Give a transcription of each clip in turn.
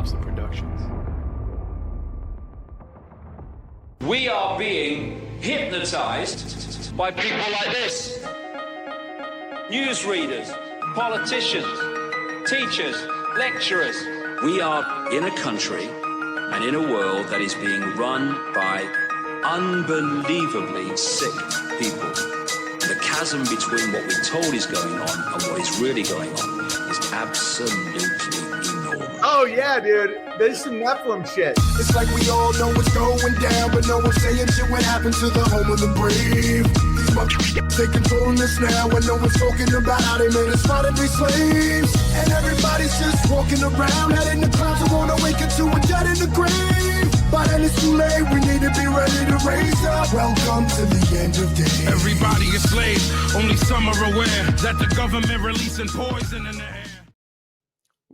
TOPLOBSTA Productions. We are being hypnotized by people like this. Newsreaders, politicians, teachers, lecturers. We are in a country and in a world that is being run by unbelievably sick people. The chasm between what we're told is going on and what is really going on is absolutely enormous. Oh yeah, dude. There's some Nephilim shit. It's like we all know what's going down, but no one's saying shit what happened to the home of the brave. These motherfuckers, they controlling us now, and no one's talking about how they made us fight and be slaves. And everybody's just walking around, heading the clouds and won't awaken to a dead in the grave. By then it's too late, we need to be ready to raise up. Welcome to the end of days. Everybody is slaves, only some are aware that the government releasing poison in the air.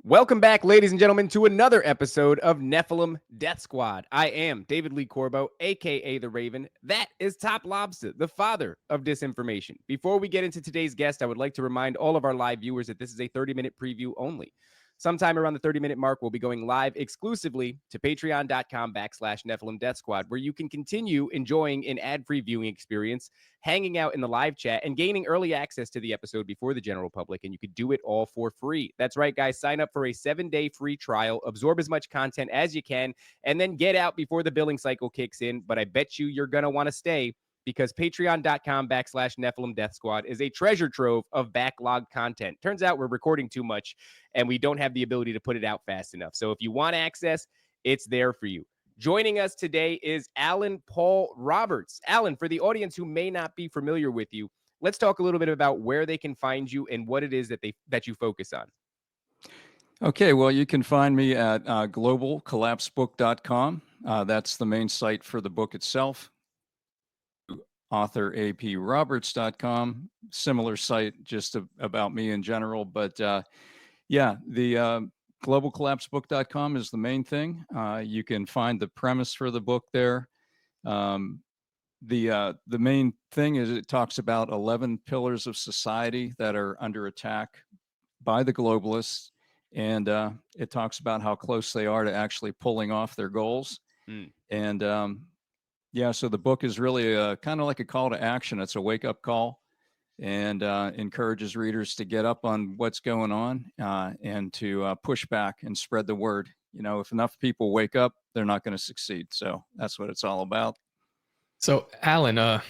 Welcome back, ladies and gentlemen, to another episode of Nephilim Death Squad. I am David Lee Corbo, a.k.a. The Raven. That is TOPLOBSTA, the father of disinformation. Before we get into today's guest, I would like to remind all of our live viewers that this is a 30-minute preview only. Sometime around the 30-minute mark, we'll be going live exclusively to patreon.com/Nephilim Death Squad, where you can continue enjoying an ad-free viewing experience, hanging out in the live chat, and gaining early access to the episode before the general public, and you could do it all for free. That's right, guys. Sign up for a 7-day free trial, absorb as much content as you can, and then get out before the billing cycle kicks in. But I bet you're going to want to stay, because patreon.com/Nephilim Death Squad is a treasure trove of backlog content. Turns out we're recording too much and we don't have the ability to put it out fast enough. So if you want access, it's there for you. Joining us today is Allan Paul Roberts. Allan, for the audience who may not be familiar with you, let's talk a little bit about where they can find you and what it is that you focus on. Okay, well, you can find me at globalcollapsebook.com. That's the main site for the book itself. AuthorAPRoberts.com, similar site just about me in general. But the globalcollapsebook.com is the main thing. You can find the premise for the book there. The main thing is it talks about 11 pillars of society that are under attack by the globalists. And it talks about how close they are to actually pulling off their goals. And so the book is really kind of like a call to action. It's a wake-up call and encourages readers to get up on what's going on and to push back and spread the word. You know, if enough people wake up, they're not going to succeed. So that's what it's all about. So, Allan,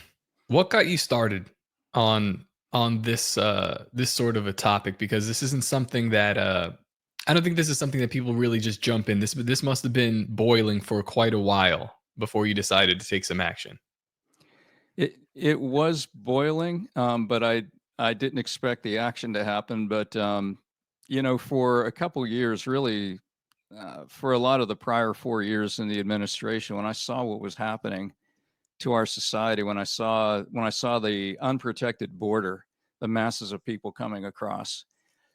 what got you started on this this sort of a topic? Because this isn't something that I don't think this is something that people really just jump in. This must have been boiling for quite a while before you decided to take some action. It was boiling, but I didn't expect the action to happen. But for a couple of years, really, for a lot of the prior 4 years in the administration, when I saw what was happening to our society, when I saw the unprotected border, the masses of people coming across,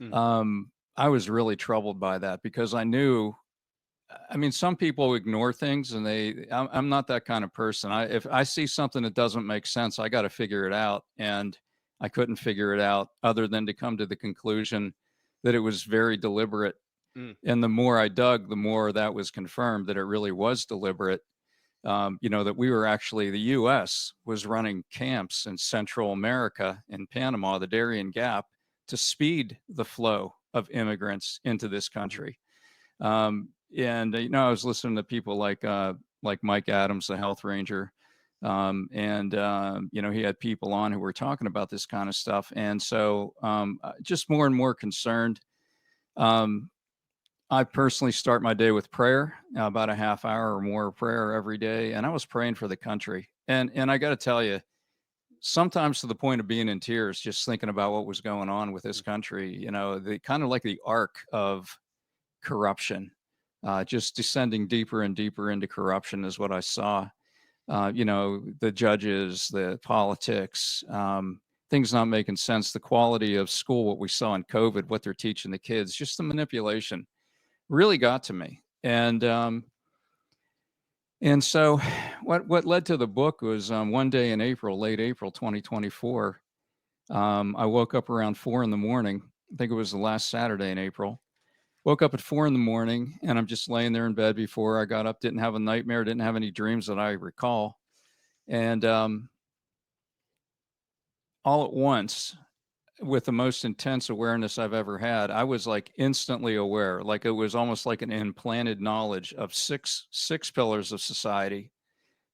I was really troubled by that, because I knew. I mean, some people ignore things, and I'm not that kind of person. If I see something that doesn't make sense, I got to figure it out. And I couldn't figure it out other than to come to the conclusion that it was very deliberate. And the more I dug, the more that was confirmed that it really was deliberate. That we were actually, the U.S. was running camps in Central America, in Panama, the Darien Gap, to speed the flow of immigrants into this country. And I was listening to people like Mike Adams, the health ranger, and he had people on who were talking about this kind of stuff. And so just more and more concerned. I personally start my day with prayer, about a half hour or more of prayer every day. And I was praying for the country. And I got to tell you, sometimes to the point of being in tears, just thinking about what was going on with this country, the kind of like the arc of corruption. Just descending deeper and deeper into corruption is what I saw. The judges, the politics, things not making sense, the quality of school, what we saw in COVID, what they're teaching the kids, just the manipulation really got to me. And so what led to the book was one day in April, late April 2024, I woke up around 4 a.m. I think it was the last Saturday in April. woke up at 4 a.m. and I'm just laying there in bed before I got up, didn't have a nightmare, didn't have any dreams that I recall. And all at once, with the most intense awareness I've ever had, I was like instantly aware, like it was almost like an implanted knowledge of six pillars of society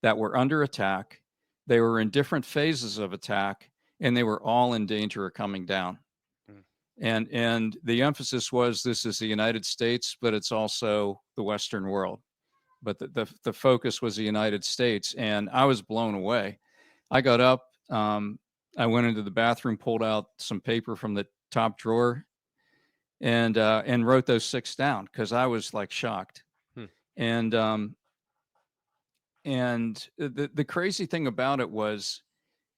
that were under attack. They were in different phases of attack, and they were all in danger of coming down. And the emphasis was, this is the United States, but it's also the Western world. But the focus was the United States, and I was blown away. I got up, I went into the bathroom, pulled out some paper from the top drawer, and wrote those 6 down because I was like shocked. And the crazy thing about it was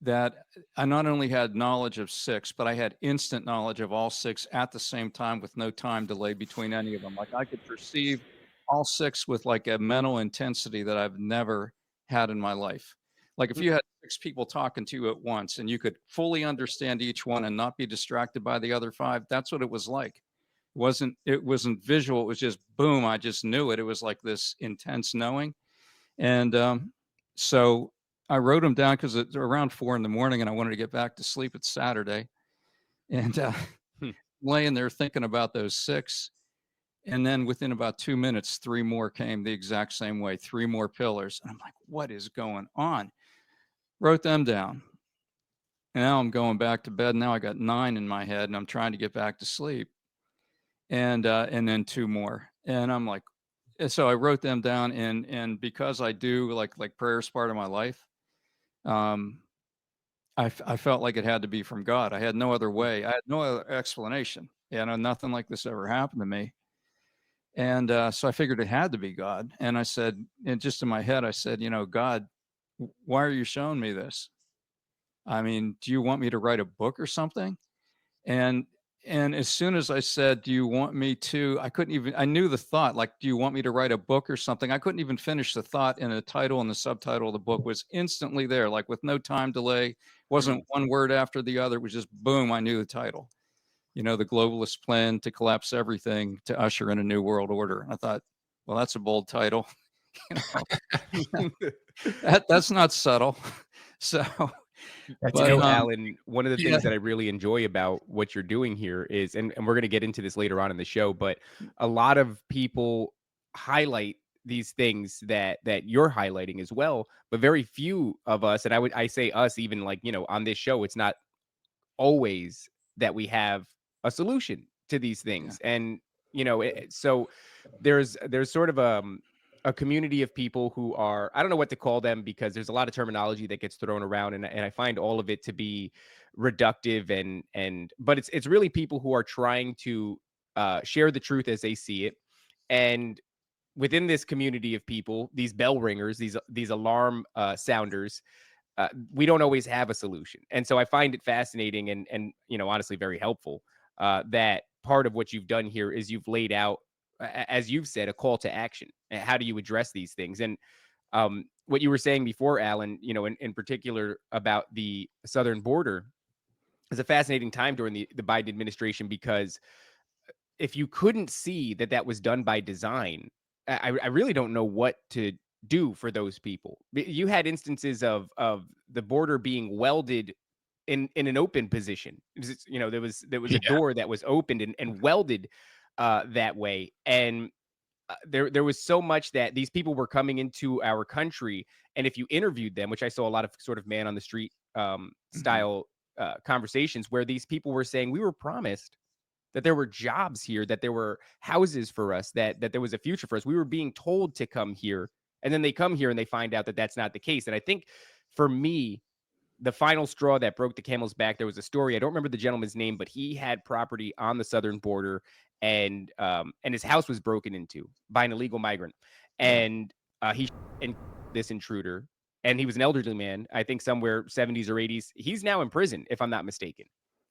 that I not only had knowledge of 6, but I had instant knowledge of all 6 at the same time with no time delay between any of them. Like I could perceive all 6 with like a mental intensity that I've never had in my life. Like if you had 6 people talking to you at once and you could fully understand each one and not be distracted by the other 5, that's what it was like. It wasn't visual. It was just boom. I just knew it. It was like this intense knowing. And so I wrote them down because it's around 4 a.m. and I wanted to get back to sleep. It's Saturday. And laying there thinking about those 6. And then within about 2 minutes, 3 more came the exact same way, 3 more pillars. And I'm like, what is going on? Wrote them down. And now I'm going back to bed. Now I got 9 in my head and I'm trying to get back to sleep. And then 2 more. And I'm like, so I wrote them down, and because I do like prayer's part of my life, I felt like it had to be from God. I had no other way. I had no other explanation. Nothing like this ever happened to me. And so I figured it had to be God. And I said, and just in my head, I said, God, why are you showing me this? I mean, do you want me to write a book or something? And as soon as I said, do you want me to, I knew the thought, like, do you want me to write a book or something? I couldn't even finish the thought, and the title and the subtitle of the book was instantly there, like with no time delay. Wasn't one word after the other. It was just boom. I knew the title, the globalist plan to collapse everything to usher in a new world order. And I thought, well, that's a bold title. That's not subtle. So Allan, one of the things that I really enjoy about what you're doing here is, and we're going to get into this later on in the show, but a lot of people highlight these things that you're highlighting as well, but very few of us, and I say us, even like, on this show, it's not always that we have a solution to these things. And, so there's sort of a community of people who are, I don't know what to call them, because there's a lot of terminology that gets thrown around, and I find all of it to be reductive, but it's really people who are trying to share the truth as they see it. And within this community of people, these bell ringers, these alarm sounders, we don't always have a solution. And so I find it fascinating and honestly very helpful that part of what you've done here is you've laid out, as you've said, a call to action. How do you address these things? And what you were saying before, Allan, in particular about the southern border, is a fascinating time during the Biden administration, because if you couldn't see that was done by design, I really don't know what to do for those people. You had instances of the border being welded in an open position. There was a door that was opened and welded that way. And there was so much that these people were coming into our country, and if you interviewed them, which I saw a lot of sort of man on the street style conversations, where these people were saying, we were promised that there were jobs here, that there were houses for us, that there was a future for us. We were being told to come here, and then they come here and they find out that that's not the case. And I think for me, the final straw that broke the camel's back, there was a story, I don't remember the gentleman's name, but he had property on the southern border, and his house was broken into by an illegal migrant. And he and this intruder, and he was an elderly man, I think somewhere 70s or 80s. He's now in prison, if I'm not mistaken.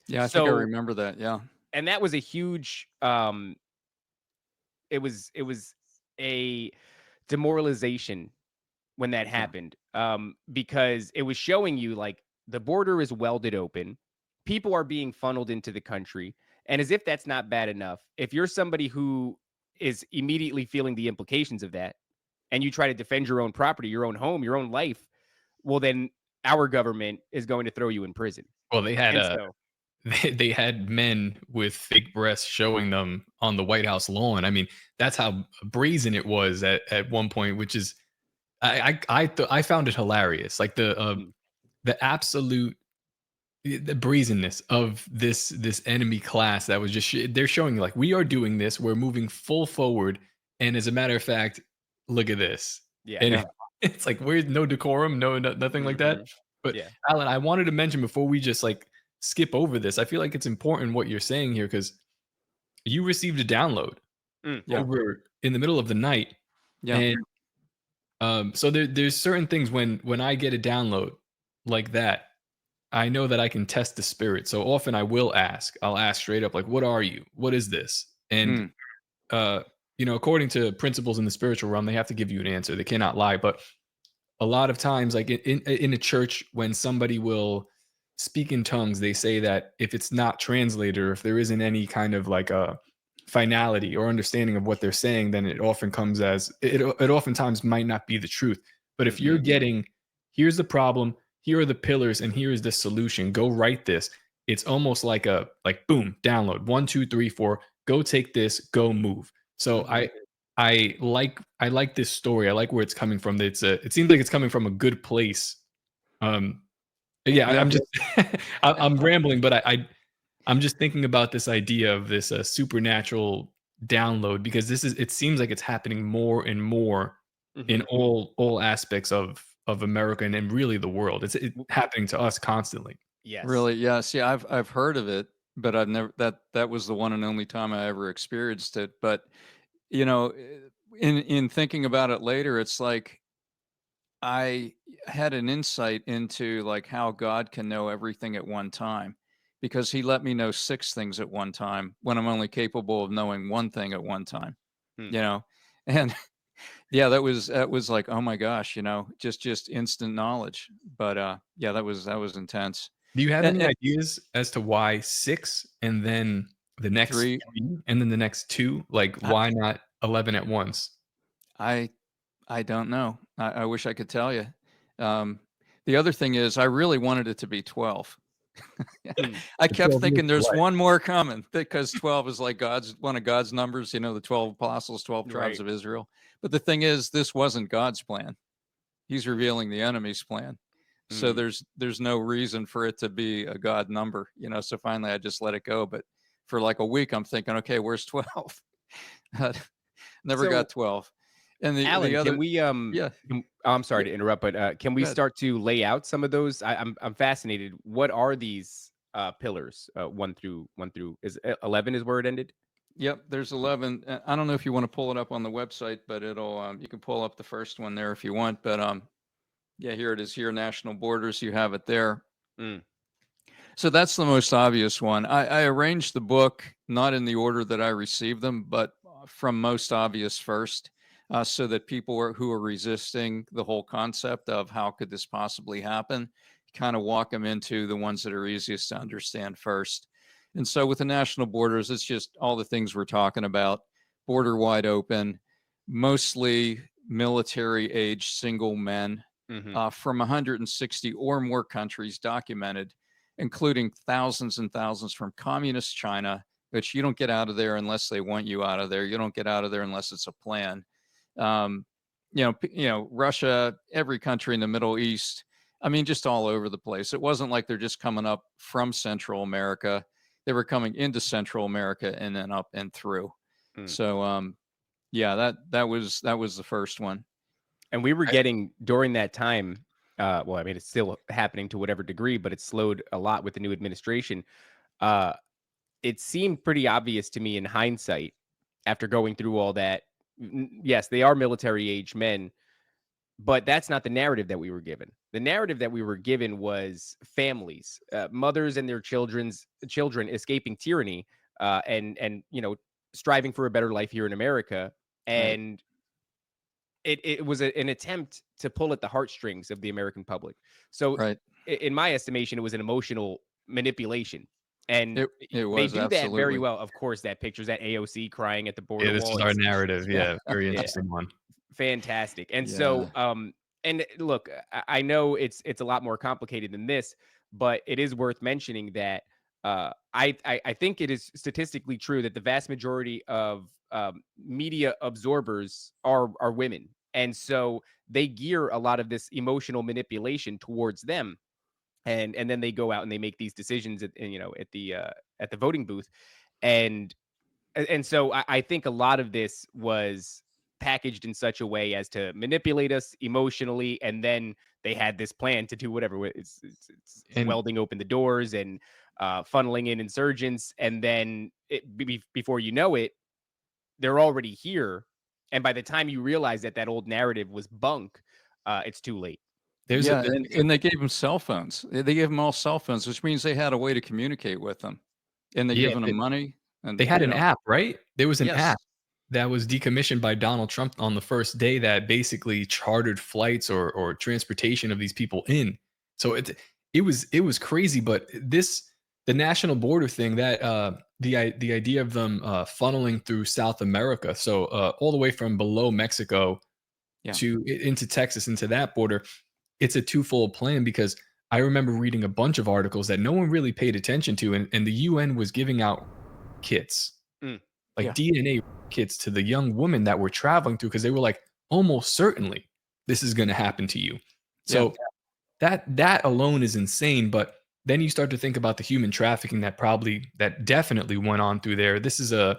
Yeah, I think I remember that. Yeah. And that was a huge it was a demoralization when that happened, because it was showing you, like, the border is welded open, people are being funneled into the country, And as if that's not bad enough, if you're somebody who is immediately feeling the implications of that, and you try to defend your own property, your own home, your own life, well, then our government is going to throw you in prison. Well, they had And so, they had men with fake breasts showing them on the White House lawn. I mean, that's how brazen it was at one point, which is I found it hilarious. Like the absolute the brazenness of this enemy class that was just they're showing you like we are doing this, we're moving full forward, and as a matter of fact, look at this. yeah. And it's like where's no decorum, nothing like that. Mhm. But Yeah. Alan, I wanted to mention before we just like skip over this, I feel like it's important what you're saying here because you received a download Yeah. over in the middle of the night. Yeah. And so there's certain things when I get a download like that, I know that I can test the spirit. So often I'll ask straight up, like, what are you? What is this? And according to principles in the spiritual realm, they have to give you an answer. They cannot lie. But a lot of times, like in a church, when somebody will speak in tongues, they say that if it's not translated or if there isn't any kind of like a finality or understanding of what they're saying, then it often comes as it oftentimes might not be the truth. But if you're getting, here's the problem, here are the pillars, and here is the solution, go write this. It's almost like boom, download 1, 2, 3, 4, go take this, go move. So I like this story. I like where it's coming from. It seems like it's coming from a good place. I'm just I'm rambling, but I'm just thinking about this idea of this supernatural download because it seems like it's happening more and more in all aspects of America and really the world. It's happening to us constantly. Yes. Really? Yeah. See, I've heard of it, but I've never that was the one and only time I ever experienced it. But in thinking about it later, it's like I had an insight into like how God can know everything at one time because he let me know 6 things at one time when I'm only capable of knowing one thing at one time, and yeah, that was like, oh my gosh, just instant knowledge. But that was intense. Do you have And, any and ideas as to why 6 and then the next 3, 3 and then the next 2? Like, why not 11 at once? I don't know. I wish I could tell you. The other thing is, I really wanted it to be 12. I The kept 12 years thinking of there's life. one more coming because 12 is like one of God's numbers, the 12 apostles, 12 tribes Right. of Israel. But the thing is, this wasn't God's plan. He's revealing the enemy's plan. So there's no reason for it to be a God number, so finally I just let it go. But for like a week, I'm thinking, okay, where's 12? Never So, got 12. And Alan, the other, can we yeah, I'm sorry to interrupt, but can we go ahead. start to lay out some of those? I'm fascinated. What are these pillars? 1 through is 11 is where it ended? Yep, there's 11. I don't know if you want to pull it up on the website, but it'll you can pull up the first one there if you want. But yeah, here it is. Here, national borders. You have it there. So that's the most obvious one. I arranged the book not in the order that I received them, but from most obvious first, so that people who are resisting the whole concept of how could this possibly happen, kind of walk them into the ones that are easiest to understand first. And so with the national borders, it's just all the things we're talking about, border wide open, mostly military age single men from 160 or more countries documented, including thousands and thousands from communist China, which you don't get out of there unless they want you out of there. You don't get out of there unless it's a plan. Russia, every country in the Middle East. I mean, just all over the place. It wasn't like they're just coming up from Central America. They were coming into Central America and then up and through. So, that was the first one. And we were getting during that time, well, I mean, it's still happening to whatever degree, but it's slowed a lot with the new administration. It seemed pretty obvious to me in hindsight, after going through all that. Yes, they are military age men, but that's not the narrative that we were given. The narrative that we were given was families, mothers and their children escaping tyranny, and striving for a better life here in America. And it was an attempt to pull at the heartstrings of the American public. So in my estimation, it was an emotional manipulation. And It they was do that very absolutely. well. Of course, that pictures that AOC crying at the border Yeah, this wall. is our narrative. Yeah, Yeah, very yeah, interesting one. fantastic. And Yeah. so, and look, I know it's a lot more complicated than this, but it is worth mentioning that I think it is statistically true that the vast majority of media absorbers are women, and so they gear a lot of this emotional manipulation towards them, and then they go out and they make these decisions at the voting booth, and and so I think a lot of this was packaged in such a way as to manipulate us emotionally, and then they had this plan to do whatever. It's And welding open the doors and funneling in insurgents, and then before you know it, they're already here. And by the time you realize that that old narrative was bunk, it's too late. there's a Yeah, and they gave them cell phones. They gave them all cell phones, which means they had a way to communicate with them, and they yeah, given them money, and they had an app, right? There was an yes, app that was decommissioned by Donald Trump on the first day that basically chartered flights or transportation of these people in. So it was crazy, but the national border thing that the idea of them funneling through South America, so all the way from below Mexico Yeah. into Texas into that border, it's a twofold plan because I remember reading a bunch of articles that no one really paid attention to, and the UN was giving out kits, Mm. like Yeah. DNA kits to the young women that were traveling through because they were like, almost certainly this is going to happen to you. Yeah. So that alone is insane. But then you start to think about the human trafficking that definitely went on through there. This is a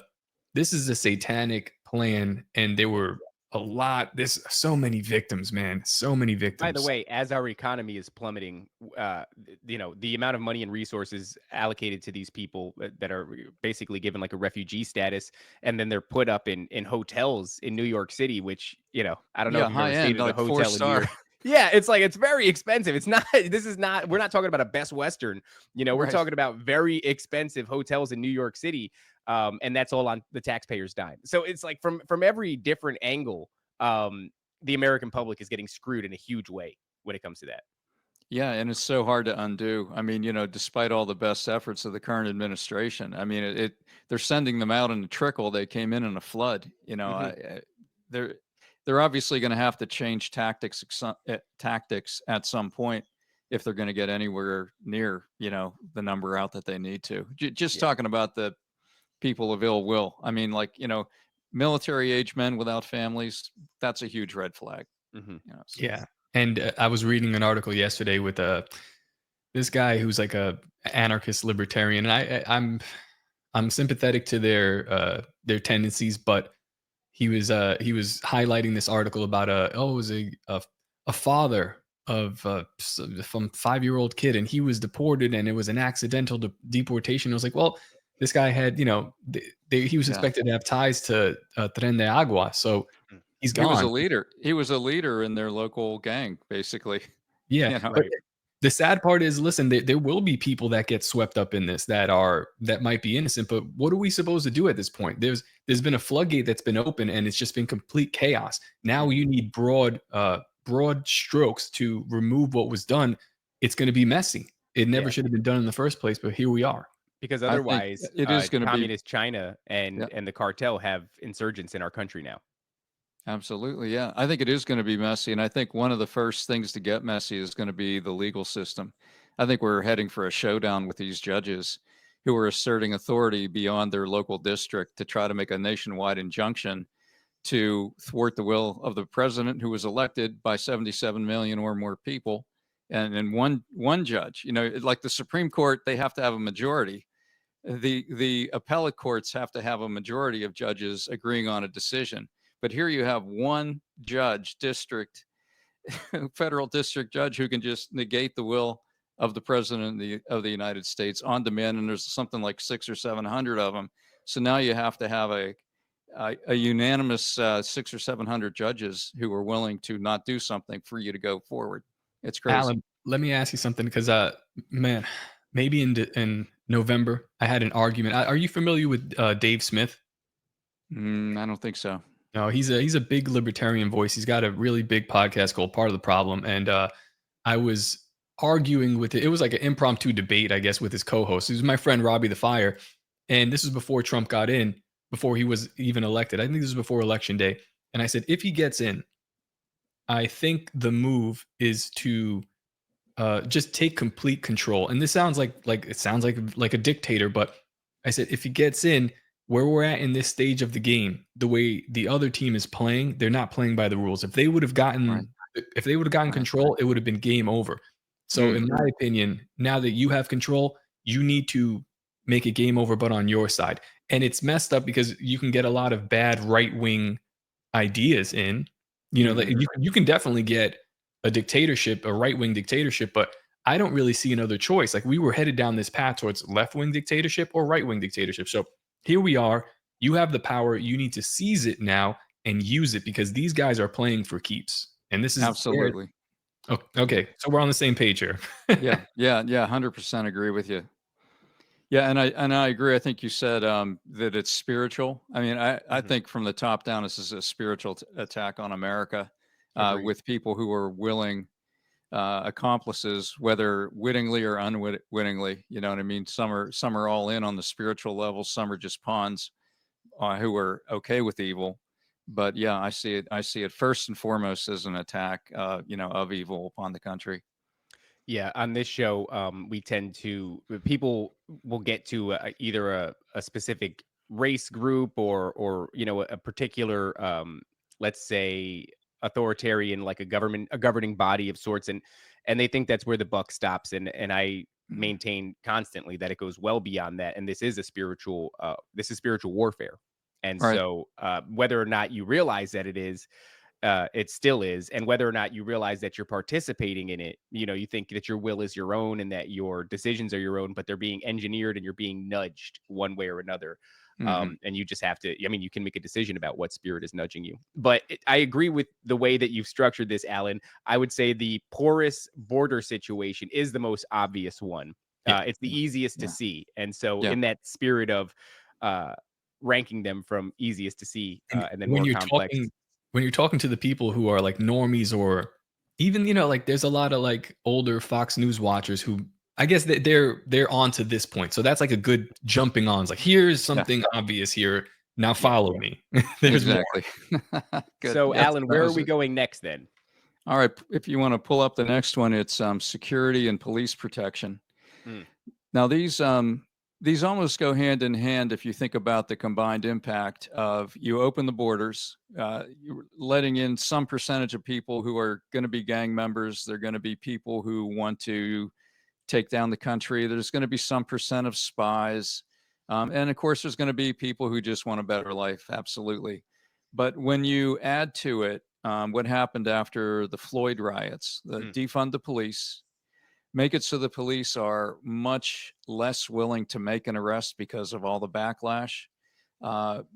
satanic plan, and there's so many victims, man. So many By the victims. way, as our economy is plummeting, the amount of money and resources allocated to these people that are basically given like a refugee status, and then they're put up in hotels in New York City, which, I don't know Yeah, if you've ever high stayed end, in a like hotel in New 4-star. York. Yeah, it's like it's very expensive. It's not. This is not. We're not talking about a Best Western. We're Right. talking about very expensive hotels in New York City, and that's all on the taxpayers' dime. So it's like from every different angle. The American public is getting screwed in a huge way when it comes to that. Yeah, and it's so hard to undo. I mean, despite all the best efforts of the current administration, I mean, they're sending them out in a trickle. They came in a flood. Mhm. They're they're obviously going to have to change tactics at some point if they're going to get anywhere near, the number out that they need to. Just Yeah. talking about the people of ill will. I mean, like, military age men without families, that's a huge red flag. Mhm. So. Yeah. And I was reading an article yesterday with this guy who's like a anarchist libertarian, and I'm sympathetic to their tendencies, but he was highlighting this article about it was a father of from 5-year-old kid, and he was deported, and it was an accidental deportation. I was like, well, this guy had he was Yeah. expected to have ties to Tren de Agua, so Mm. he's He was a gone. leader. He was a leader in their local gang, basically. Yeah, You know? but Right. the sad part is, listen, there will be people that get swept up in this that might be innocent, but what are we supposed to do at this point? There's been a floodgate that's been open, and it's just been complete chaos. Now you need broad strokes to remove what was done. It's going to be messy. It never Yeah. should have been done in the first place, but here we are. Because I think otherwise, it is going to be. communist China Yeah, and the cartel have insurgents in our country now. absolutely. Yeah. I think it is going to be messy. And I think one of the first things to get messy is going to be the legal system. I think we're heading for a showdown with these judges who are asserting authority beyond their local district to try to make a nationwide injunction to thwart the will of the president who was elected by 77 million or more people. And one judge, like the Supreme Court, they have to have a majority. The appellate courts have to have a majority of judges agreeing on a decision. But here you have one judge, federal district judge, who can just negate the will of the president of the United States on demand. And there's something like 600 or 700 of them. So now you have to have a unanimous 600 or 700 judges who are willing to not do something for you to go forward. It's crazy. Alan, let me ask you something because man, maybe in November I had an argument. Are you familiar with Dave Smith? I don't think so. No, he's a big libertarian voice. He's got a really big podcast called Part of the Problem, and I was arguing with it. It was like an impromptu debate, I guess, with his co-host. He was my friend Robbie the Fire, and this was before Trump got in, before he was even elected. I think this was before Election Day. And I said, if he gets in, I think the move is to just take complete control. And this sounds like it sounds like a dictator, but I said if he gets in, where we're at in this stage of the game, the way the other team is playing, they're not playing by the rules. If they would have gotten control, it would have been game over. So in my opinion, now that you have control, you need to make it game over, but on your side. And it's messed up because you can get a lot of bad right-wing ideas in. You know, like you can definitely get a dictatorship, a right-wing dictatorship, but I don't really see another choice. Like we were headed down this path towards left-wing dictatorship or right-wing dictatorship. So here we are. You have the power. You need to seize it now and use it because these guys are playing for keeps. And this is Absolutely. Okay. So we're on the same page here. Yeah. 100% agree with you. Yeah, and I agree. I think you said that it's spiritual. I mean, I think from the top down, this is a spiritual attack on America with people who are willing accomplices, whether wittingly or unwittingly. You know what I mean? Some are all in on the spiritual level. Some are just pawns who are okay with evil. But yeah, I see it first and foremost as an attack, of evil upon the country. Yeah, on this show, we tend to people will get to either a specific race group or a particular let's say authoritarian, like a governing body of sorts, and they think that's where the buck stops. And I maintain constantly that it goes well beyond that, and this is spiritual warfare. And Right. so whether or not you realize that it still is. And whether or not you realize that you're participating in it, you think that your will is your own and that your decisions are your own, but they're being engineered and you're being nudged one way or another. And you just have to, you can make a decision about what spirit is nudging you. But I agree with the way that you've structured this, Allan. I would say the porous border situation is the most obvious one. It's the easiest to see. And so in that spirit of ranking them from easiest to see and then when more you're complex. When you're talking to the people who are like normies or even, like there's a lot of like older Fox News watchers who I guess that they're on to this point. So that's like a good jumping on. It's like, here's something obvious here. Now follow me. There's exactly. Good. So Allan, where are we going next then? All right. If you want to pull up the next one, it's security and police protection. Now these almost go hand in hand if you think about the combined impact of you open the borders, you're letting in some percentage of people who are going to be gang members. They're going to be people who want to take down the country. There's going to be some percent of spies. And of course, there's going to be people who just want a better life. Absolutely. But when you add to it what happened after the Floyd riots, the defund the police, make it so the police are much less willing to make an arrest because of all the backlash.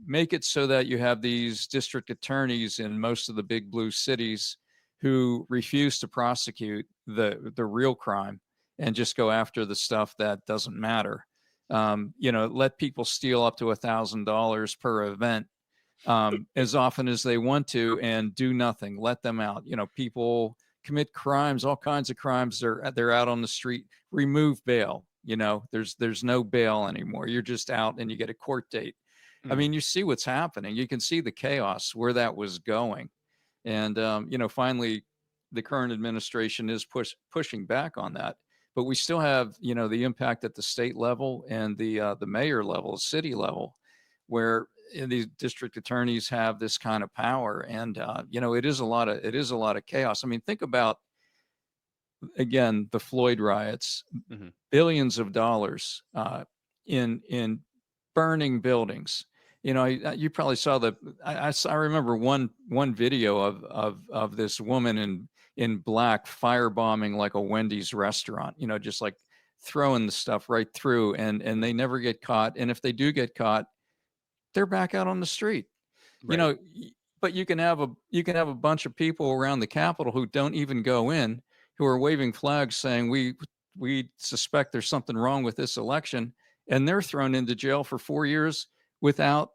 Make it so that you have these district attorneys in most of the big blue cities who refuse to prosecute the real crime and just go after the stuff that doesn't matter. Let people steal up to $1,000 per event as often as they want to and do nothing. Let them out. People commit crimes, all kinds of crimes. They're out on the street. Remove bail. There's no bail anymore. You're just out and you get a court date. I mean, you see what's happening. You can see the chaos where that was going. And finally, the current administration is pushing back on that. But we still have the impact at the state level and the mayor level, city level, where these district attorneys have this kind of power, and it is a lot of chaos. I mean, think about again the Floyd riots, billions of dollars in burning buildings. You probably saw I remember one video of this woman in black firebombing like a Wendy's restaurant. Just like throwing the stuff right through, and they never get caught. And if they do get caught, they're back out on the street. Right. But you can have a bunch of people around the Capitol who don't even go in, who are waving flags saying we suspect there's something wrong with this election, and they're thrown into jail for 4 years without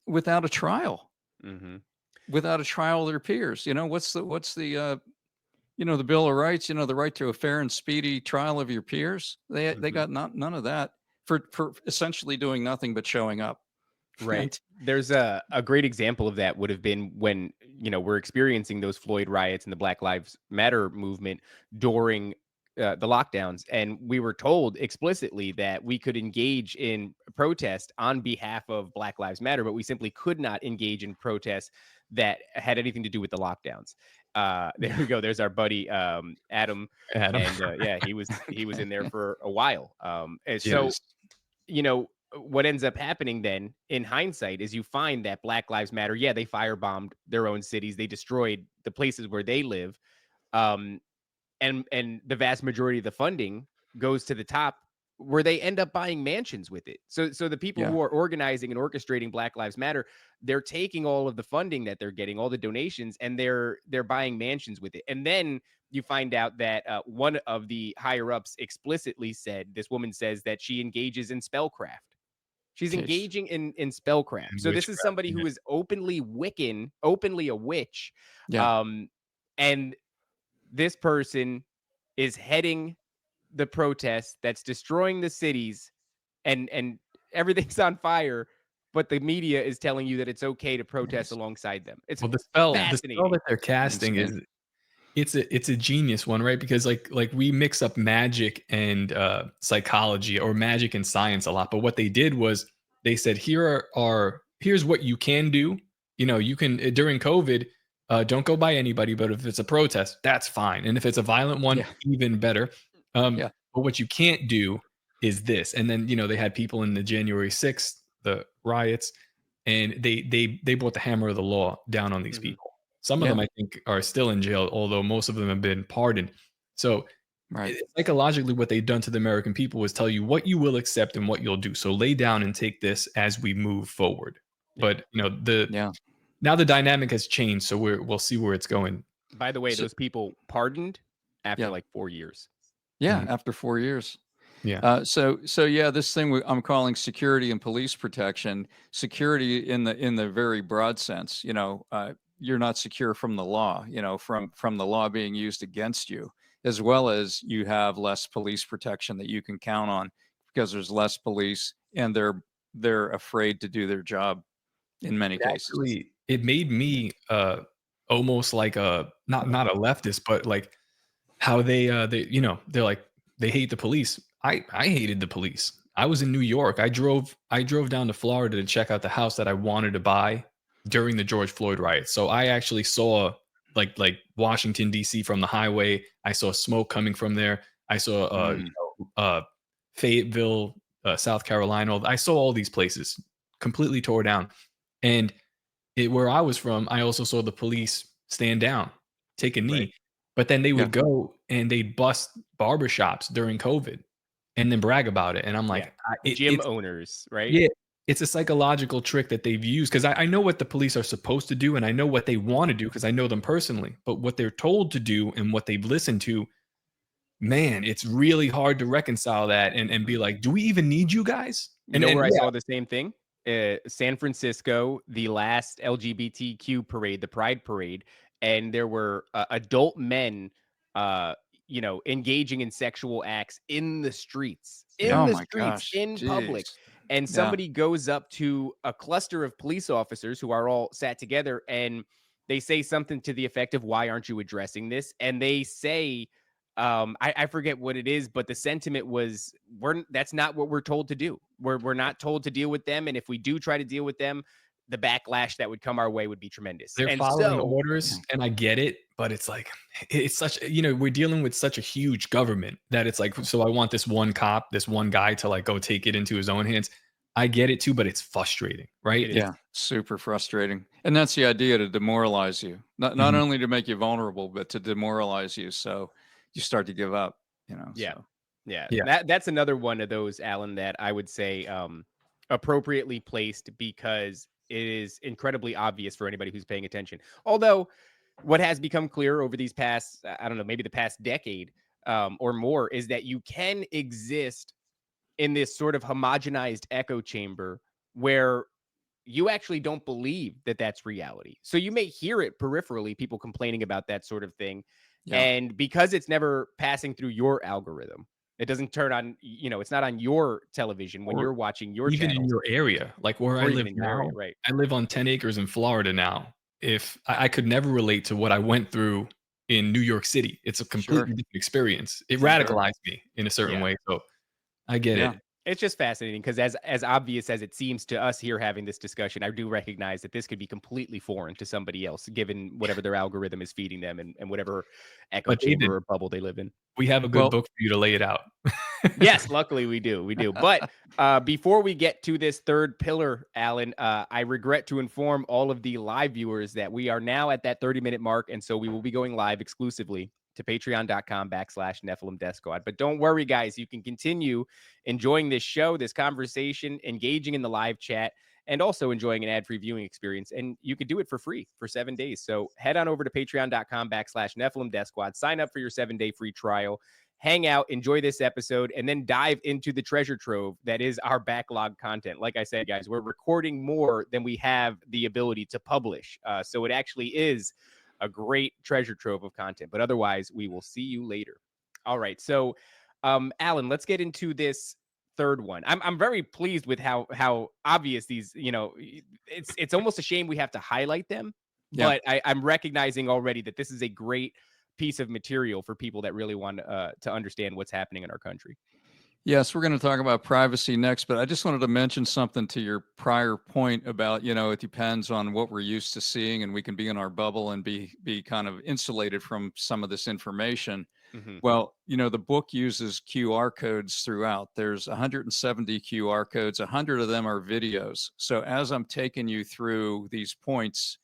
a trial. Without a trial of their peers. What's the the Bill of Rights, the right to a fair and speedy trial of your peers. They Mhm. got none of that for essentially doing nothing but showing up. Right. There's a great example of that would have been when, we're experiencing those Floyd riots and the Black Lives Matter movement during the lockdowns. And we were told explicitly that we could engage in protest on behalf of Black Lives Matter, but we simply could not engage in protests that had anything to do with the lockdowns. There we go. There's our buddy Adam. Adam. And yeah, he was in there for a while. And so, Yes. what ends up happening then in hindsight is you find that Black Lives Matter, yeah, they firebombed their own cities, they destroyed the places where they live, and the vast majority of the funding goes to the top, where they end up buying mansions with it. So the people who are organizing and orchestrating Black Lives Matter, they're taking all of the funding that they're getting, all the donations, and they're buying mansions with it. And then you find out that one of the higher ups explicitly said, this woman says that she engages in spellcraft. She's Jeez. engaging in spellcraft. And So this is witchcraft, somebody who yeah. is openly Wiccan, openly a witch. Yeah. And this person is heading the protest that's destroying the cities, and everything's on fire, but the media is telling you that it's okay to protest alongside them. It's Well, the spell fascinating. that they're casting is it's a genius one, right? Because like we mix up magic and psychology, or magic and science a lot. But what they did was they said, here's what you can do. You can during COVID, don't go by anybody, but if it's a protest, that's fine. And if it's a violent one, even better. But what you can't do is this. And then they had people in the January 6th, the riots, and they brought the hammer of the law down on these people. Some of them, I think, are still in jail, although most of them have been pardoned. So psychologically, what they've done to the American people was tell you what you will accept and what you'll do. So lay down and take this as we move forward. But now the dynamic has changed, so we'll see where it's going. By the way, those people pardoned after like 4 years. Yeah, after 4 years. Yeah. So yeah, this thing I'm calling security and police protection. Security in the very broad sense. You're not secure from the law. From the law being used against you, as well as you have less police protection that you can count on because there's less police and they're afraid to do their job in many cases. Actually, it made me almost like a not a leftist, but like how they're like they hate the police. I hated the police. I was in New York. I drove down to Florida to check out the house that I wanted to buy during the George Floyd riots. So I actually saw like Washington D.C. from the highway. I saw smoke coming from there. I saw Fayetteville, South Carolina. I saw all these places completely tore down. And where I was from, I also saw the police stand down, take a knee. Right. But then they would go and they'd bust barbershops during COVID and then brag about it. And I'm like, gym owners, right? Yeah. It's a psychological trick that they've used, because I know what the police are supposed to do and I know what they want to do because I know them personally. But what they're told to do and what they've listened to, man, it's really hard to reconcile that and be like, do we even need you guys? And where I saw the same thing? San Francisco, the last LGBTQ parade, the Pride Parade, and there were adult men engaging in sexual acts in the streets, in public. And somebody goes up to a cluster of police officers who are all sat together, and they say something to the effect of, why aren't you addressing this? And they say, I forget what it is, but the sentiment was, that's not what we're told to do. We're not told to deal with them. And if we do try to deal with them, the backlash that would come our way would be tremendous. They're following orders, and I get it, but it's like, it's such, we're dealing with such a huge government that it's like, so I want this one cop, this one guy to like go take it into his own hands. I get it too, but it's frustrating, right? Yeah, super frustrating. And that's the idea, to demoralize you, not only to make you vulnerable, but to demoralize you. So you start to give up, That's another one of those, Allan, that I would say appropriately placed, because it is incredibly obvious for anybody who's paying attention. Although what has become clear over these past, I don't know, maybe the past decade or more, is that you can exist in this sort of homogenized echo chamber where you actually don't believe that that's reality. So you may hear it peripherally, people complaining about that sort of thing. Yeah. And because it's never passing through your algorithm, it doesn't turn on, it's not on your television when Or you're watching your even in channels, your area, like where I or live even in your area, now. right? I live on 10 acres in Florida now. If I could never relate to what I went through in New York City. It's a Sure. completely different experience. It Sure. radicalized me in a certain Yeah. way. So I get Yeah. it. It's just fascinating because as obvious as it seems to us here having this discussion, I do recognize that this could be completely foreign to somebody else, given whatever their algorithm is feeding them and whatever echo But David, chamber or bubble they live in. we have a good Well, book for you to lay it out. Yes, luckily we do. We do. But before we get to this third pillar, Alan, I regret to inform all of the live viewers that we are now at that 30-minute mark. And so we will be going live exclusively to patreon.com/Nephilim Death Squad. But don't worry, guys. You can continue enjoying this show, this conversation, engaging in the live chat, and also enjoying an ad-free viewing experience. And you can do it for free for 7 days. So head on over to patreon.com/Nephilim Death Squad. Sign up for your 7-day free trial. Hang out, enjoy this episode, and then dive into the treasure trove that is our backlog content. Like I said, guys, we're recording more than we have the ability to publish. So it actually is a great treasure trove of content. But otherwise, we will see you later. All right. So, Alan, let's get into this third one. I'm very pleased with how obvious these, it's almost a shame we have to highlight them, Yeah. but I'm recognizing already that this is a great piece of material for people that really want to understand what's happening in our country. Yes, we're going to talk about privacy next, but I just wanted to mention something to your prior point about, it depends on what we're used to seeing, and we can be in our bubble and be kind of insulated from some of this information. Mm-hmm. Well, the book uses QR codes throughout. There's 170 QR codes. 100 of them are videos. So as I'm taking you through these points,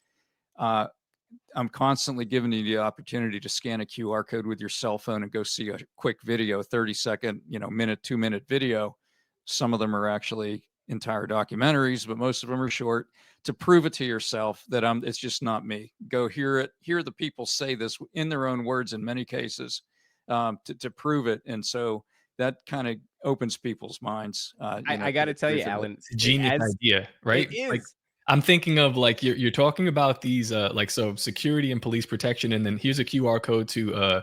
I'm constantly giving you the opportunity to scan a QR code with your cell phone and go see a quick video, 30-second, minute, 2-minute video. Some of them are actually entire documentaries, but most of them are short, to prove it to yourself that it's just not me. Go hear the people say this in their own words in many cases, to prove it. And so that kind of opens people's minds. I got to tell you, Alan, It's a genius idea, right? It is. Like, I'm thinking of like you're talking about these so security and police protection, and then here's a QR code to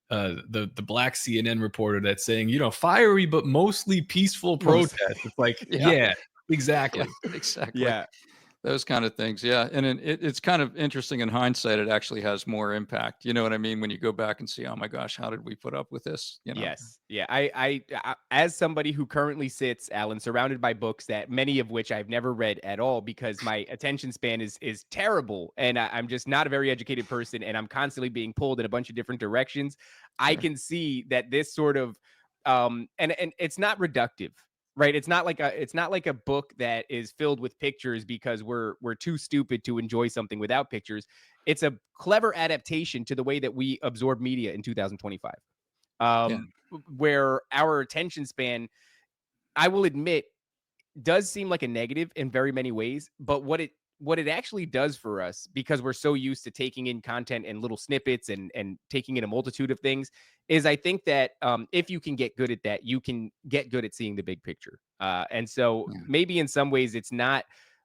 the black CNN reporter that's saying, fiery but mostly peaceful protest. It's like, yeah, exactly. Yeah, exactly. Yeah. Those kind of things. Yeah. And it's kind of interesting in hindsight. It actually has more impact. You know what I mean? When you go back and see, oh my gosh, how did we put up with this? Yes. Yeah. I as somebody who currently sits, Alan, surrounded by books that many of which I've never read at all because my attention span is terrible. And I'm just not a very educated person. And I'm constantly being pulled in a bunch of different directions. Sure. I can see that this sort of, and it's not reductive. Right. It's not like a book that is filled with pictures because we're too stupid to enjoy something without pictures. It's a clever adaptation to the way that we absorb media in 2025, where our attention span, I will admit, does seem like a negative in very many ways. But what it actually does for us, because we're so used to taking in content and little snippets and taking in a multitude of things, is I think that if you can get good at that, you can get good at seeing the big picture. And so maybe in some ways it's not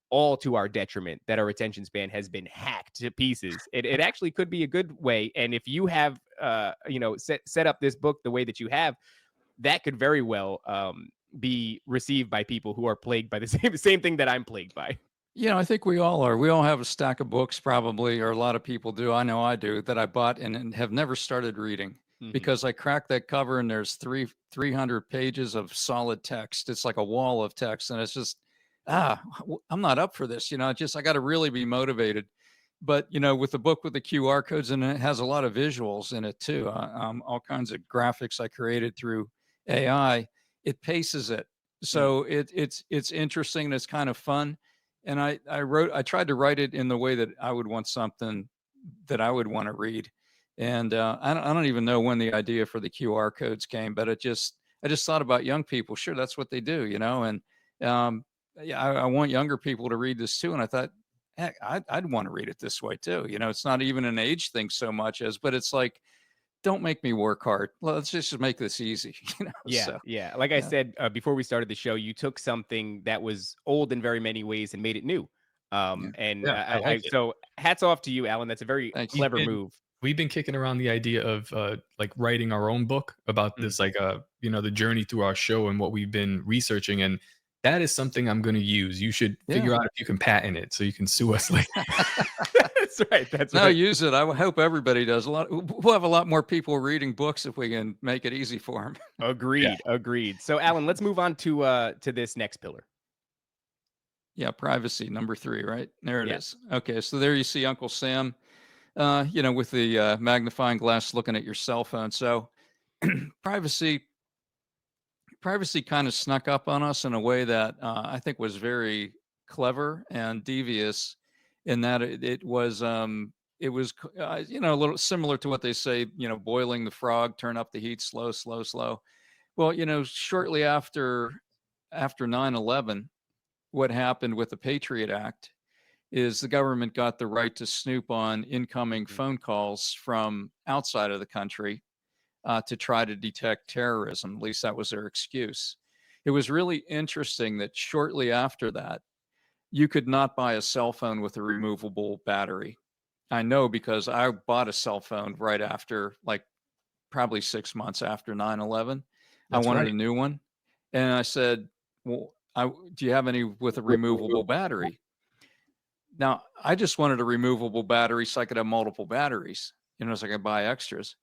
all to our detriment that our attention span has been hacked to pieces. It actually could be a good way. And if you have, set up this book the way that you have, that could very well be received by people who are plagued by the same thing that I'm plagued by. I think we all are. We all have a stack of books probably, or a lot of people do. I know I do, that I bought and have never started reading because I cracked that cover and there's 300 pages of solid text. It's like a wall of text. And it's just, I'm not up for this. I got to really be motivated. But, with the book with the QR codes, and it has a lot of visuals in it too, all kinds of graphics I created through AI, it paces it. So it's interesting and it's kind of fun. And I tried to write it in the way that I would want something that I would want to read. And I don't even know when the idea for the QR codes came, but I just thought about young people. Sure, that's what they do, And I want younger people to read this too. And I thought, heck, I'd want to read it this way too. It's not even an age thing so much as, but it's like, don't make me work hard. Let's just make this easy. Yeah. So, yeah. Like I said, before we started the show, you took something that was old in very many ways and made it new. So hats off to you, Alan. That's a very clever move. we've been kicking around the idea of like writing our own book about this, like the journey through our show and what we've been researching, and that is something I'm going to use. You should figure out if you can patent it so you can sue us later. That's right. That's No, right. use it. I hope everybody does. We'll have a lot more people reading books if we can make it easy for them. Agreed. Agreed. So, Allan, let's move on to this next pillar. Yeah, privacy, number 3, right? There it Yeah. is. Okay, so there you see Uncle Sam, with the magnifying glass looking at your cell phone. So privacy kind of snuck up on us in a way that I think was very clever and devious, in that it was a little similar to what they say, boiling the frog, turn up the heat, slow, slow, slow. Well, shortly after 9/11, what happened with the Patriot Act is the government got the right to snoop on incoming phone calls from outside of the country to try to detect terrorism. At least that was their excuse. It was really interesting that shortly after that, you could not buy a cell phone with a removable battery. I know because I bought a cell phone right after, like probably 6 months after 9/11. I wanted a new one. And I said, well, do you have any with a removable battery? Now, I just wanted a removable battery so I could have multiple batteries, so I could buy extras.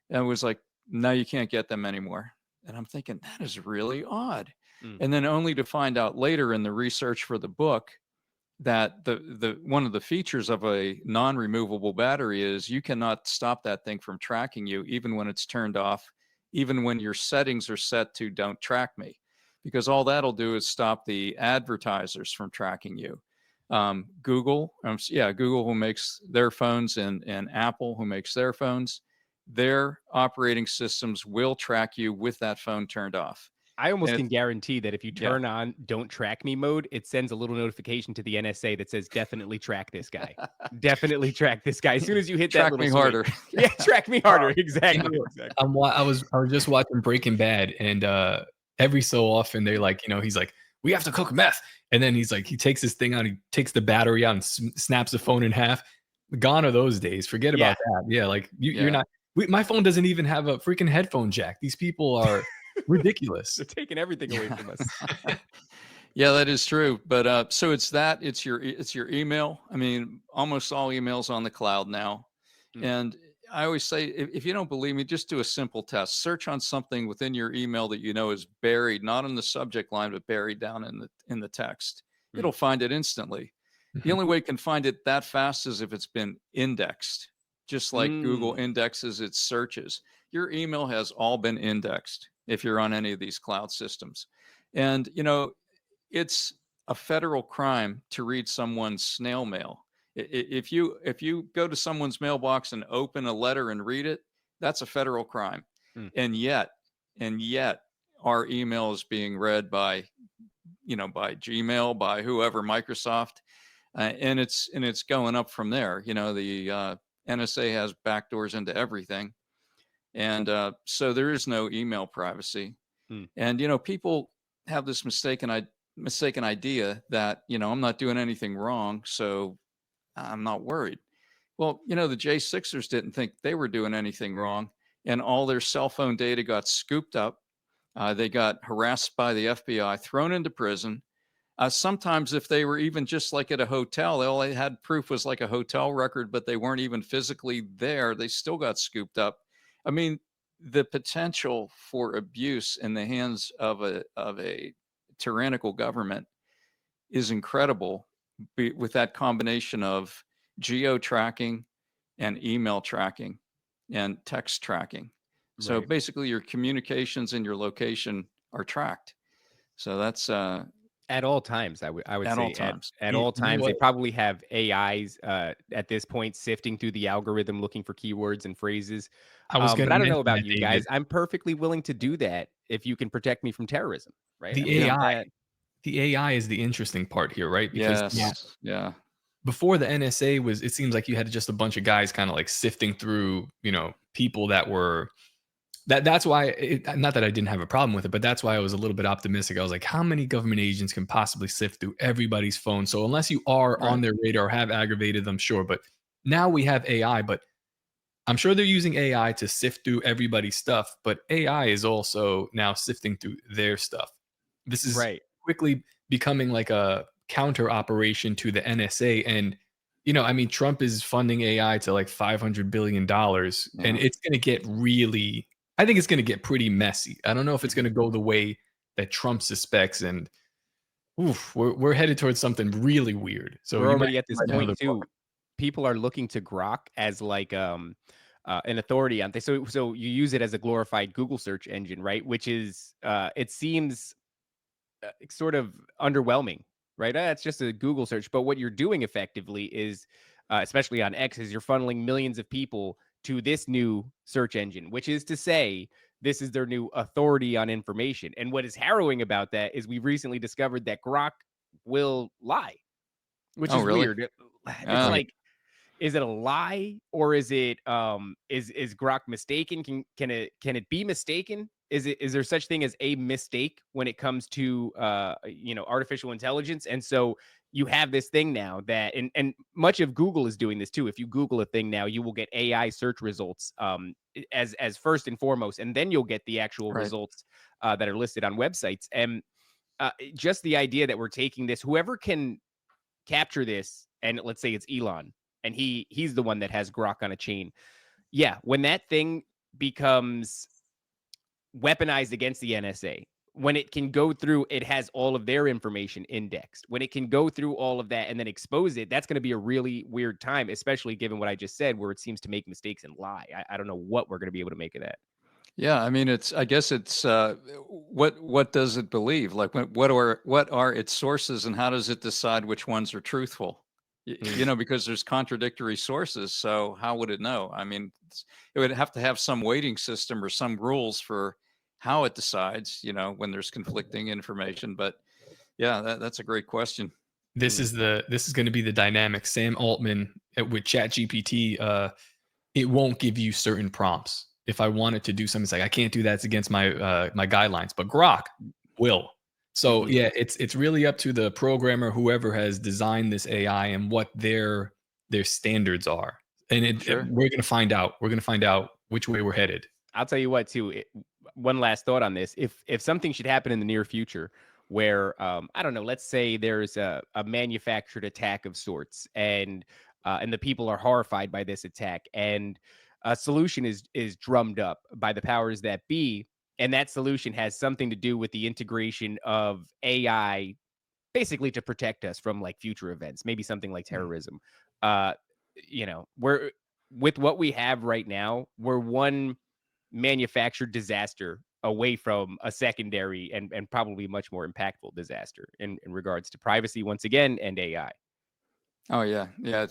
And it was like, no, you can't get them anymore. And I'm thinking, that is really odd. And then only to find out later in the research for the book that the one of the features of a non-removable battery is you cannot stop that thing from tracking you, even when it's turned off, even when your settings are set to don't track me, because all that'll do is stop the advertisers from tracking you. Google, who makes their phones, and Apple, who makes their phones, their operating systems will track you with that phone turned off. I almost can guarantee that if you turn on don't track me mode, it sends a little notification to the NSA that says, definitely track this guy. Definitely track this guy. As soon as you hit that Track me harder. Yeah, track me harder. Exactly. I was just watching Breaking Bad, and every so often they're like, he's like, we have to cook meth. And then he's like, he takes his thing out, he takes the battery out and snaps the phone in half. Gone are those days. Forget about that. Yeah, like you're not. My phone doesn't even have a freaking headphone jack. These people are ridiculous. They're taking everything away from us. Yeah, that is true. But so it's your email. I mean, almost all emails on the cloud now. And I always say, if you don't believe me, just do a simple test. Search on something within your email that is buried, not in the subject line, but buried down in the text. It'll find it instantly. The only way it can find it that fast is if it's been indexed, just like Google indexes its searches. Your email has all been indexed if you're on any of these cloud systems. And, it's a federal crime to read someone's snail mail. If you go to someone's mailbox and open a letter and read it, that's a federal crime. And yet our email is being read by Gmail, by whoever, Microsoft, and it's going up from there. The NSA has backdoors into everything, and so there is no email privacy. And people have this mistaken idea that I'm not doing anything wrong, so I'm not worried. Well, the J6ers didn't think they were doing anything wrong, and all their cell phone data got scooped up. They got harassed by the FBI, thrown into prison. Sometimes if they were even just like at a hotel, all they had proof was like a hotel record, but they weren't even physically there. They still got scooped up. I mean, the potential for abuse in the hands of a tyrannical government is incredible, with that combination of geo tracking and email tracking and text tracking. So basically your communications and your location are tracked. So that's at all times, I would at say all times. at all times. They probably have AIs at this point sifting through the algorithm, looking for keywords and phrases. But I don't know about you guys. I'm perfectly willing to do that if you can protect me from terrorism, right? The AI is the interesting part here, right? Because yeah. Before the NSA it seems like you had just a bunch of guys kind of like sifting through, people that were that's why, not that I didn't have a problem with it, but that's why I was a little bit optimistic. I was like, how many government agents can possibly sift through everybody's phone? So unless you are on their radar or have aggravated them, sure. But now we have AI, but I'm sure they're using AI to sift through everybody's stuff, but AI is also now sifting through their stuff. This is Right. quickly becoming like a counter operation to the NSA. And, I mean, Trump is funding AI to like $500 billion, and Yeah. it's going to get really, I think it's going to get pretty messy. I don't know if it's going to go the way that Trump suspects. And oof, we're headed towards something really weird. So We're you might already at this write another point book. too. People are looking to Grok as like an authority on things. So you use it as a glorified Google search engine, right? Which is it seems sort of underwhelming, right? It's just a Google search. But what you're doing effectively is, especially on X, is you're funneling millions of people to this new search engine, which is to say, this is their new authority on information. And what is harrowing about that is we recently discovered that Grok will lie, which Oh, is really? weird. It's Yeah. like, is it a lie or is it is Grok mistaken? Can it be mistaken? Is there such thing as a mistake when it comes to artificial intelligence? And so you have this thing now that and much of Google is doing this too. If you Google a thing now, you will get AI search results as first and foremost, and then you'll get the actual Right. results that are listed on websites. And just the idea that we're taking this, whoever can capture this, and let's say it's Elon, and he's the one that has Grok on a chain. Yeah, when that thing becomes weaponized against the NSA, when it can go through, it has all of their information indexed. When it can go through all of that and then expose it, that's going to be a really weird time, especially given what I just said, where it seems to make mistakes and lie. I don't know what we're going to be able to make of that. Yeah, I mean, I guess it's what does it believe? Like, what are its sources, and how does it decide which ones are truthful? Because there's contradictory sources. So how would it know? I mean, it would have to have some weighting system or some rules for how it decides. When there's conflicting information. But yeah, that's a great question. This is going to be the dynamic. Sam Altman with ChatGPT, it won't give you certain prompts. If I wanted to do something, it's like I can't do that. It's against my guidelines. But Grok will. So yeah, it's really up to the programmer, whoever has designed this AI, and what their standards are. And Sure. we're gonna find out. We're gonna find out which way we're headed. I'll tell you what, too. One last thought on this: if something should happen in the near future, where I don't know, let's say there's a manufactured attack of sorts, and the people are horrified by this attack, and a solution is drummed up by the powers that be, and that solution has something to do with the integration of AI, basically to protect us from like future events, maybe something like terrorism. Uh, we're with what we have right now, we're one manufactured disaster away from a secondary and probably much more impactful disaster in regards to privacy once again and AI. Oh yeah, yeah.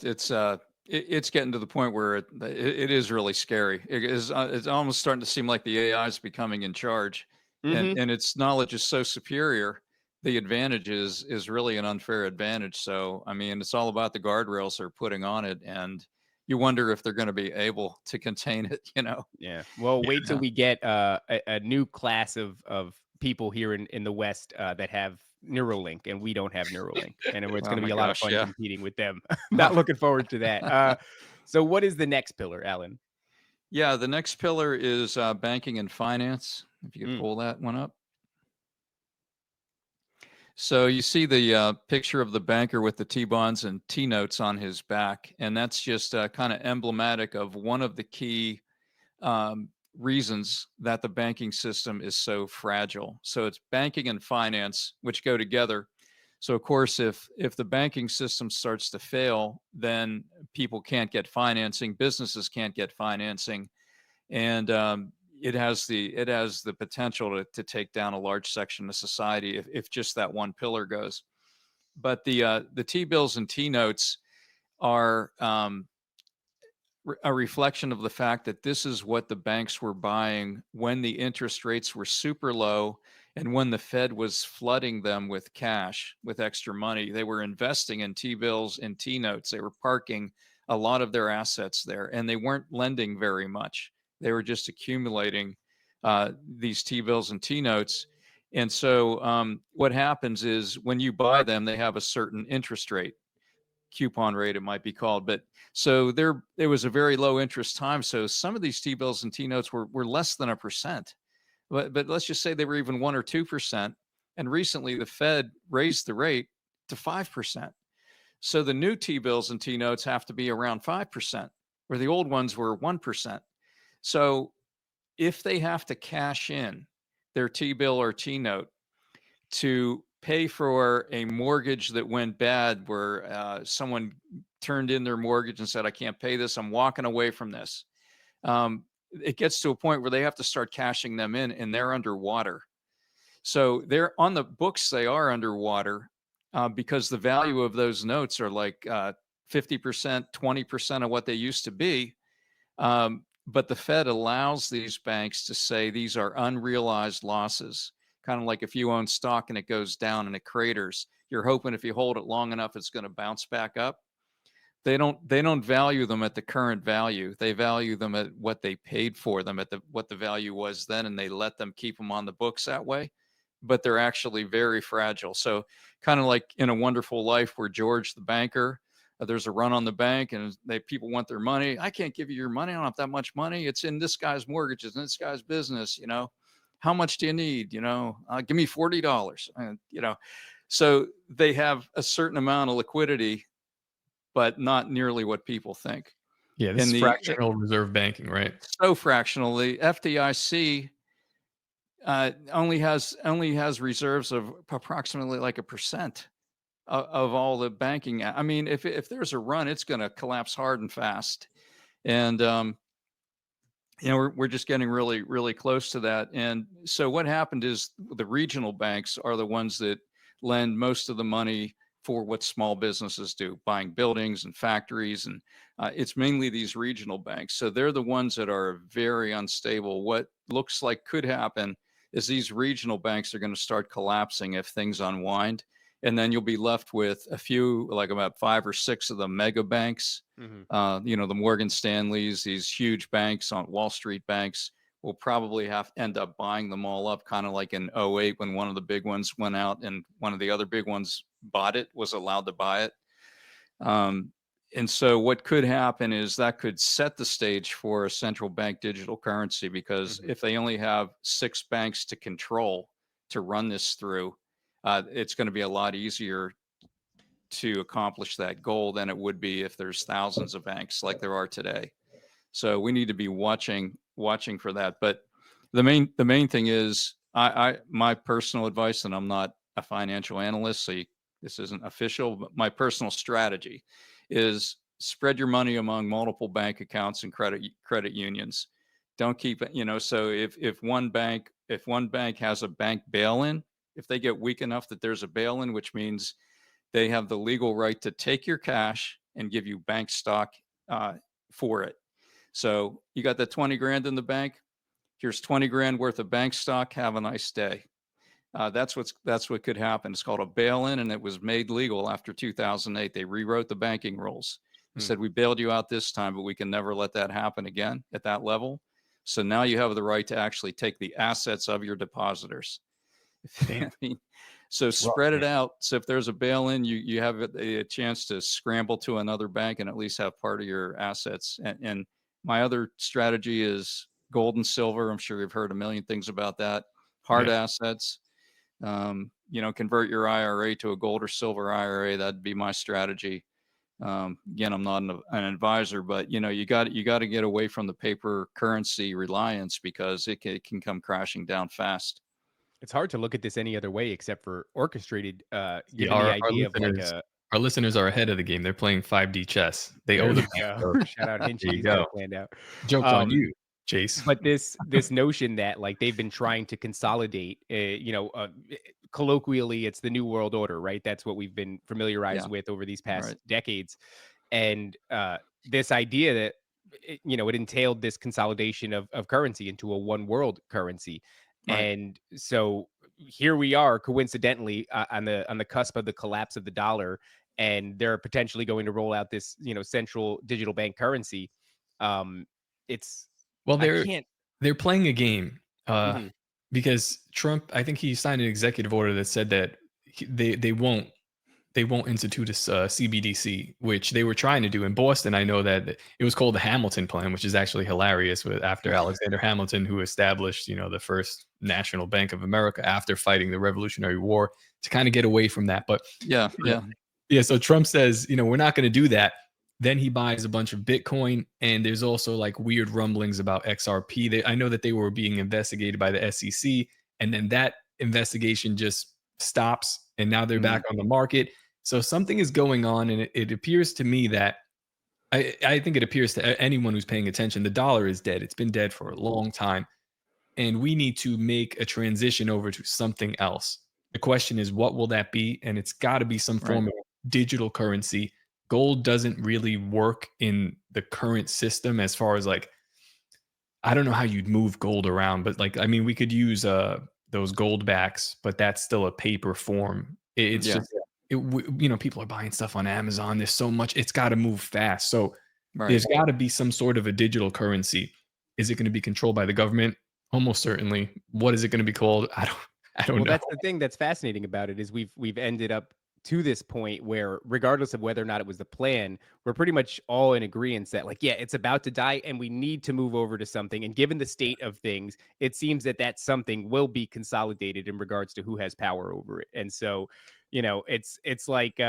It's getting to the point where it is really scary. It's almost starting to seem like the AI is becoming in charge, Mm-hmm. and its knowledge is so superior. The advantage is really an unfair advantage. So I mean, it's all about the guardrails they're putting on it, and you wonder if they're going to be able to contain it. Yeah. Well, wait till we get a new class of people here in the West that have Neuralink, and we don't have Neuralink, and it's Oh going to my be a lot of gosh, fun yeah. competing with them. Not looking forward to that. So, what is the next pillar, Allan? Yeah, the next pillar is banking and finance. If you could Mm. pull that one up. So you see the picture of the banker with the T-bonds and T-notes on his back, and that's just kind of emblematic of one of the key reasons that the banking system is so fragile. So it's banking and finance, which go together. So of course, if the banking system starts to fail, then people can't get financing, businesses can't get financing, and it has the potential to take down a large section of society if just that one pillar goes. But the T bills and T notes are a reflection of the fact that this is what the banks were buying when the interest rates were super low and when the Fed was flooding them with cash, with extra money. They were investing in T bills and T notes. They were parking a lot of their assets there, and they weren't lending very much. They were just accumulating these T bills and T notes. And so what happens is when you buy them, they have a certain interest rate. coupon rate, it might be called. But so there was a very low interest time. So some of these T-bills and T-notes were less than 1%. But let's just say they were even 1 or 2%. And recently the Fed raised the rate to 5%. So the new T-bills and T-notes have to be around 5%, where the old ones were 1%. So if they have to cash in their T-bill or T-note to pay for a mortgage that went bad, where someone turned in their mortgage and said, I can't pay this, I'm walking away from this. It gets to a point where they have to start cashing them in, and they're underwater. So they're on the books, they are underwater because the value of those notes are like 50%, 20% of what they used to be. But the Fed allows these banks to say these are unrealized losses. Kind of like if you own stock and it goes down and it craters, you're hoping if you hold it long enough, it's going to bounce back up. They don't value them at the current value. They value them at what they paid for them, at what the value was then, and they let them keep them on the books that way. But they're actually very fragile. So kind of like in A Wonderful Life, where George the banker, there's a run on the bank and people want their money. I can't give you your money. I don't have that much money. It's in this guy's mortgages and this guy's business, How much do you need? Give me $40. So they have a certain amount of liquidity, but not nearly what people think. Yeah, this is fractional reserve banking, right? So fractional. The FDIC only has reserves of approximately like 1% of all the banking. I mean, if there's a run, it's going to collapse hard and fast. And we're just getting really, really close to that. And so what happened is the regional banks are the ones that lend most of the money for what small businesses do, buying buildings and factories. And it's mainly these regional banks. So they're the ones that are very unstable. What looks like could happen is these regional banks are going to start collapsing if things unwind. And then you'll be left with a few, like about 5 or 6 of the mega banks. Mm-hmm. The Morgan Stanleys, these huge banks on Wall Street banks will probably end up buying them all up, kind of like in 2008 when one of the big ones went out and one of the other big ones was allowed to buy it. And so what could happen is that could set the stage for a central bank digital currency, because if they only have 6 banks to control to run this through, it's going to be a lot easier to accomplish that goal than it would be if there's thousands of banks like there are today. So we need to be watching for that. But the main thing is my personal advice, and I'm not a financial analyst, so this isn't official, but my personal strategy is spread your money among multiple bank accounts and credit unions. Don't keep it, so if one bank has a bank bail-in, if they get weak enough that there's a bail-in, which means they have the legal right to take your cash and give you bank stock for it. So you got that 20 grand in the bank. Here's 20 grand worth of bank stock. Have a nice day. That's what could happen. It's called a bail-in, and it was made legal after 2008. They rewrote the banking rules. They said, we bailed you out this time, but we can never let that happen again at that level. So now you have the right to actually take the assets of your depositors. So spread it out. So if there's a bail-in, you have a chance to scramble to another bank and at least have part of your assets. And my other strategy is gold and silver. I'm sure you've heard a million things about that. Hard assets. Convert your IRA to a gold or silver IRA. That'd be my strategy. Again, I'm not an advisor, but you got to get away from the paper currency reliance, because it can come crashing down fast. It's hard to look at this any other way except for orchestrated. Given our the idea listeners, of like our listeners are ahead of the game. They're playing 5D chess. They owe the bank. Shout out Hinchy. There you He's got go. it planned out. Joke's on you, Chase. But this notion that like they've been trying to consolidate, colloquially, it's the New World Order, right? That's what we've been familiarized with over these past decades. And this idea that, it entailed this consolidation of currency into a one world currency. Right. And so here we are, coincidentally, on the cusp of the collapse of the dollar, and they're potentially going to roll out this, central digital bank currency. They're playing a game because Trump, I think he signed an executive order that said that they won't they won't institute a CBDC, which they were trying to do in Boston. I know that it was called the Hamilton Plan, which is actually hilarious. With after Alexander Hamilton, who established, the first national bank of America after fighting the Revolutionary War, to kind of get away from that. But Yeah. yeah. So Trump says, we're not going to do that. Then he buys a bunch of Bitcoin, and there's also like weird rumblings about XRP. I know that they were being investigated by the SEC, and then that investigation just stops, and now they're back on the market. So something is going on, and it appears to me that I think it appears to anyone who's paying attention, the dollar is dead. It's been dead for a long time, and we need to make a transition over to something else. The question is, what will that be? And it's got to be some form of digital currency. Gold doesn't really work in the current system as far as like, I don't know how you'd move gold around, but like, I mean, we could use those gold backs, but that's still a paper form. It's just, people are buying stuff on Amazon. There's so much, it's got to move fast. So there's got to be some sort of a digital currency. Is it going to be controlled by the government? Almost certainly. What is it going to be called? I don't know. That's the thing that's fascinating about it is we've ended up to this point where, regardless of whether or not it was the plan, we're pretty much all in agreement that, like, yeah, it's about to die and we need to move over to something. And given the state of things, it seems that something will be consolidated in regards to who has power over it. And so, it's like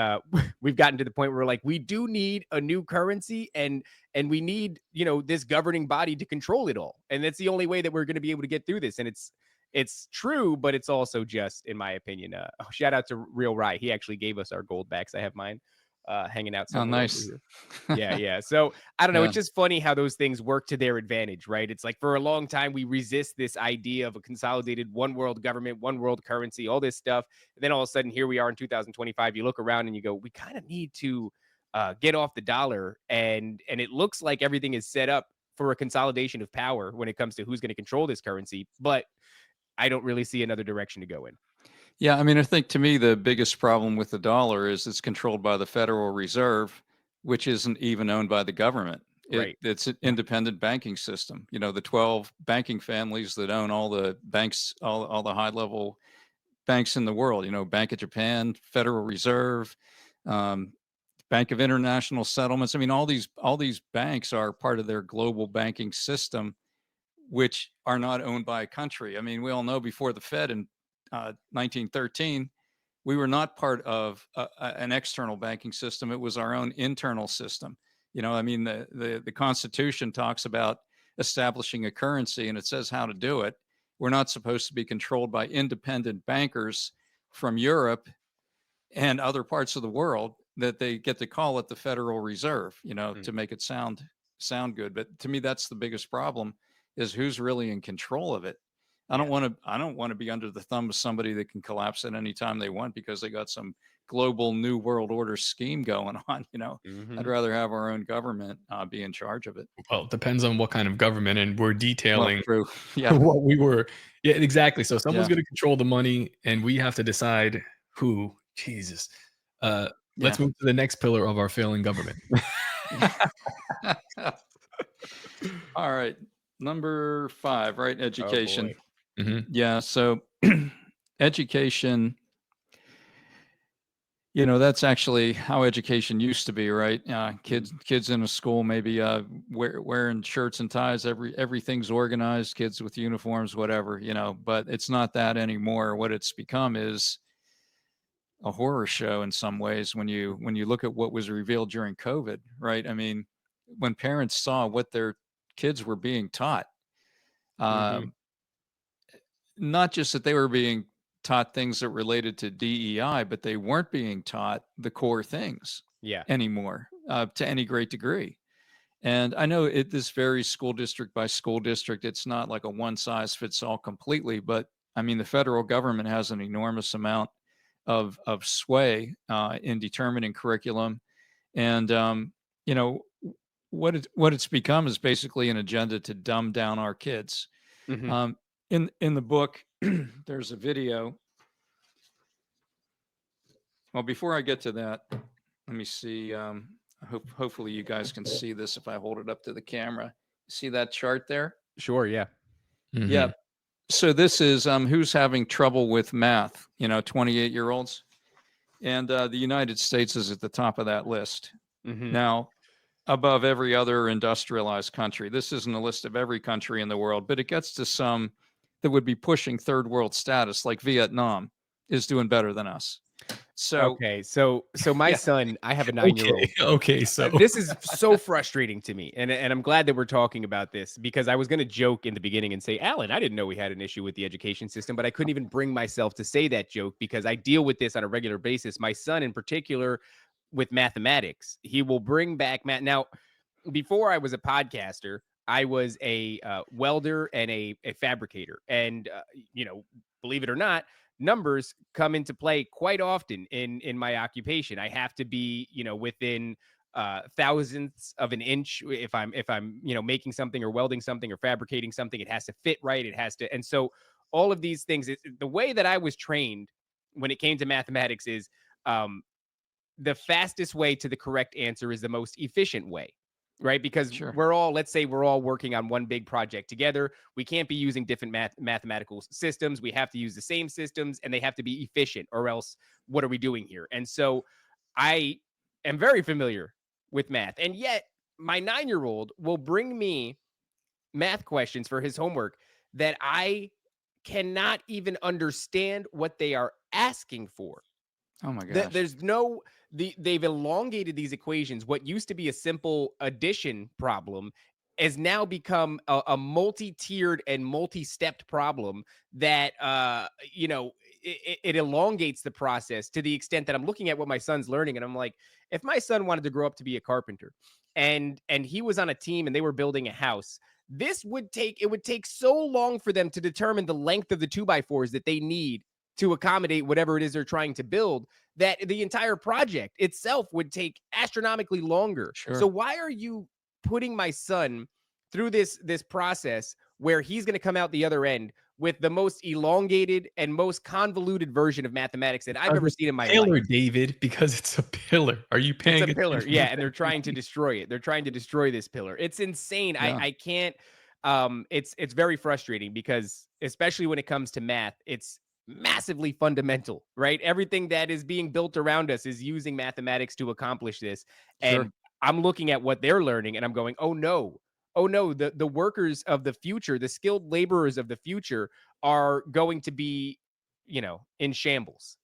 we've gotten to the point where, like, we do need a new currency, and we need, this governing body to control it all. And that's the only way that we're going to be able to get through this. And it's true, but it's also just, in my opinion, shout out to Real Rye. He actually gave us our gold backs. I have mine hanging out somewhere. Oh, nice. Yeah. So I don't know. It's just funny how those things work to their advantage, right? It's like, for a long time, we resist this idea of a consolidated one world government, one world currency, all this stuff. And then all of a sudden, here we are in 2025. You look around and you go, we kind of need to get off the dollar. And it looks like everything is set up for a consolidation of power when it comes to who's going to control this currency. But I don't really see another direction to go in. Yeah, I mean, I think to me the biggest problem with the dollar is it's controlled by the Federal Reserve, which isn't even owned by the government. It's an independent banking system. The 12 banking families that own all the banks, all the high-level banks in the world. Bank of Japan, Federal Reserve, Bank of International Settlements. I mean, all these banks are part of their global banking system, which are not owned by a country. I mean, we all know before the Fed in 1913, we were not part of an external banking system. It was our own internal system. I mean, the Constitution talks about establishing a currency, and it says how to do it. We're not supposed to be controlled by independent bankers from Europe and other parts of the world that they get to call it the Federal Reserve, to make it sound good. But to me, that's the biggest problem, is who's really in control of it. I don't want to be under the thumb of somebody that can collapse at any time they want because they got some global new world order scheme going on. I'd rather have our own government be in charge of it. Well, it depends on what kind of government, and we're detailing what we were. Yeah, exactly. So someone's going to control the money, and we have to decide who. Jesus. Let's move to the next pillar of our failing government. All right. Number 5, right? Education. Yeah. So education, that's actually how education used to be, right? Kids in a school, maybe wearing shirts and ties, everything's organized, kids with uniforms, whatever, but it's not that anymore. What it's become is a horror show in some ways when you look at what was revealed during COVID, right? I mean, when parents saw what their kids were being taught, not just that they were being taught things that related to DEI, but they weren't being taught the core things anymore to any great degree. And I know this varies school district by school district. It's not like a one size fits all completely, but I mean, the federal government has an enormous amount of sway in determining curriculum. And, what it's become is basically an agenda to dumb down our kids. In the book, there's a video. Well, before I get to that, let me see. Hopefully you guys can see this if I hold it up to the camera. See that chart there? Sure, yeah. Yeah. So this is who's having trouble with math, 28-year-olds. And the United States is at the top of that list. Mhm. Now, above every other industrialized country. This isn't a list of every country in the world, but it gets to some that would be pushing third world status, like Vietnam is doing better than us. So, Okay, so my Yeah. son, I have a Okay. 9-year-old. Okay. So This is so frustrating to me, and I'm glad that we're talking about this because I was going to joke in the beginning and say, Alan, I didn't know we had an issue with the education system, but I couldn't even bring myself to say that joke because I deal with this on a regular basis. My son, in particular, with mathematics, he will bring back math. Now, before I was a podcaster, I was a welder and a fabricator, and believe it or not, numbers come into play quite often in my occupation. I have to be, within thousandths of an inch if I'm making something or welding something or fabricating something. It has to fit right. It has to, and so all of these things. The way that I was trained when it came to mathematics is um, the fastest way to the correct answer is the most efficient way, right? Because sure. let's say we're all working on one big project together. We can't be using different mathematical systems. We have to use the same systems and they have to be efficient, or else what are we doing here? And so I am very familiar with math. And yet my 9-year-old will bring me math questions for his homework that I cannot even understand what they are asking for. Oh my gosh. There's no they've elongated these equations. What used to be a simple addition problem has now become a multi-tiered and multi-stepped problem that it elongates the process to the extent that I'm looking at what my son's learning and I'm like, if my son wanted to grow up to be a carpenter and he was on a team and they were building a house, it would take so long for them to determine the length of the 2x4s that they need to accommodate whatever it is they're trying to build, that the entire project itself would take astronomically longer. Sure. So why are you putting my son through this process where he's going to come out the other end with the most elongated and most convoluted version of mathematics that I've ever seen in my pillar, life? David, because it's a pillar. Are you paying It's a pillar, attention? yeah, and they're trying to destroy it. They're trying to destroy this pillar. It's insane. Yeah. I can't. It's very frustrating because especially when it comes to math, it's massively fundamental, right? Everything that is being built around us is using mathematics to accomplish this. Sure. And I'm looking at what they're learning and I'm going, oh no, the workers of the future, the skilled laborers of the future are going to be, in shambles.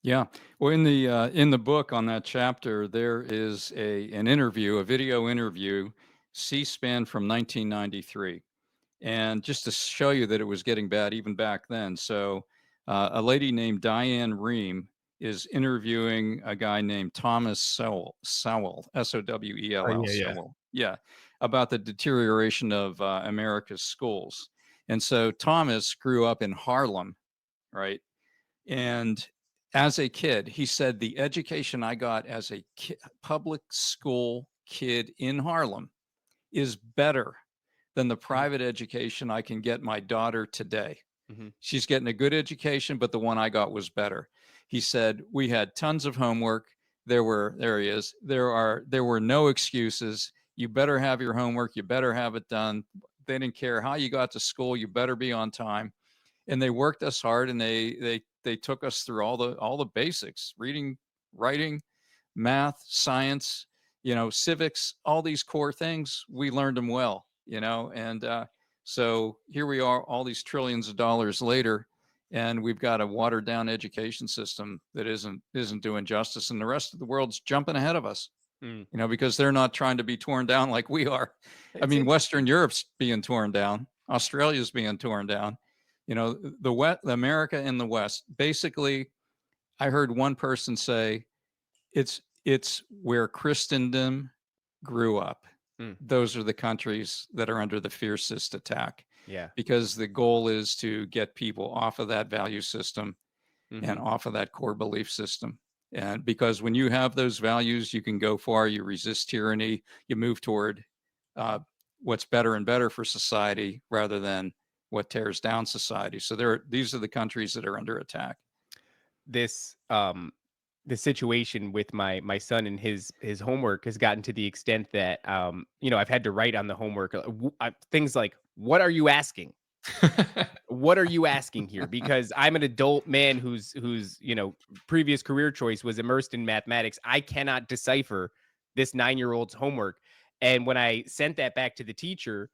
Yeah. Well, in the book on that chapter, there is an interview, a video interview, C-SPAN from 1993, and just to show you that it was getting bad even back then. So, a lady named Diane Ream is interviewing a guy named Thomas Sowell, Sowell, S-O-W-E-L-L, Oh, yeah. Sowell, yeah, about the deterioration of America's schools. And so Thomas grew up in Harlem, right? And as a kid, he said, the education I got as a public school kid in Harlem is better than the private education I can get my daughter today. Mhm. She's getting a good education, but the one I got was better. He said, we had tons of homework. There were no excuses. You better have your homework. You better have it done. They didn't care how you got to school. You better be on time. And they worked us hard, and they took us through all the basics: reading, writing, math, science, civics, all these core things. We learned them well, and so here we are, all these trillions of dollars later, and we've got a watered down education system that isn't doing justice, and the rest of the world's jumping ahead of us. Mm. Because they're not trying to be torn down like we are. I mean, Western Europe's being torn down. Australia's being torn down. America in the West, basically, I heard one person say it's where Christendom grew up. Mm. Those are the countries that are under the fiercest attack. Yeah. Because the goal is to get people off of that value system and off of that core belief system. And because when you have those values, you can go far, you resist tyranny, you move toward what's better and better for society rather than what tears down society. So these are the countries that are under attack. This the situation with my son and his homework has gotten to the extent that I've had to write on the homework things like, what are you asking? what are you asking here? Because I'm an adult man whose previous career choice was immersed in mathematics. I cannot decipher this 9-year-old's homework. And when I sent that back to the teacher,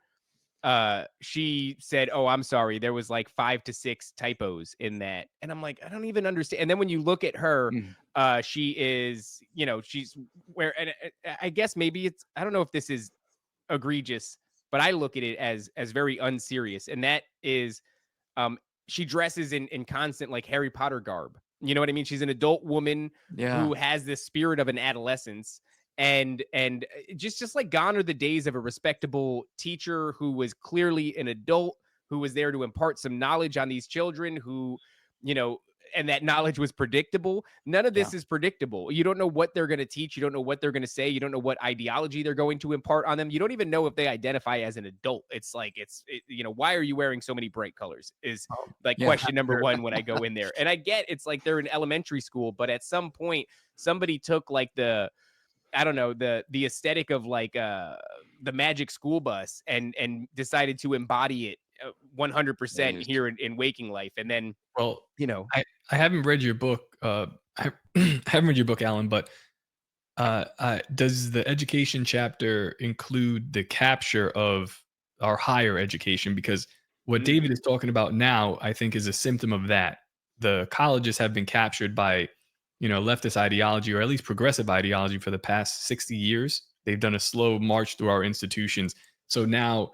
she said, "Oh, I'm sorry. There was like 5 to 6 typos in that." And I'm like, I don't even understand. And then when you look at her, she is, she's where, and I guess maybe I don't know if this is egregious, but I look at it as very unserious. And that is, she dresses in constant like Harry Potter garb. You know what I mean? She's an adult woman Yeah. who has the spirit of an adolescence. And just like gone are the days of a respectable teacher who was clearly an adult, who was there to impart some knowledge on these children who, and that knowledge was predictable. None of this is predictable. You don't know what they're going to teach. You don't know what they're going to say. You don't know what ideology they're going to impart on them. You don't even know if they identify as an adult. It's like, why are you wearing so many bright colors is like question number one when I go in there. And I get it's like they're in elementary school, but at some point somebody took like the aesthetic of like the Magic School Bus and decided to embody it 100% here in waking life. And then, well, I haven't read your book. I haven't read your book, Allan, but does the education chapter include the capture of our higher education? Because what David is talking about now, I think, is a symptom of that. The colleges have been captured by leftist ideology, or at least progressive ideology, for the past 60 years. They've done a slow march through our institutions. So now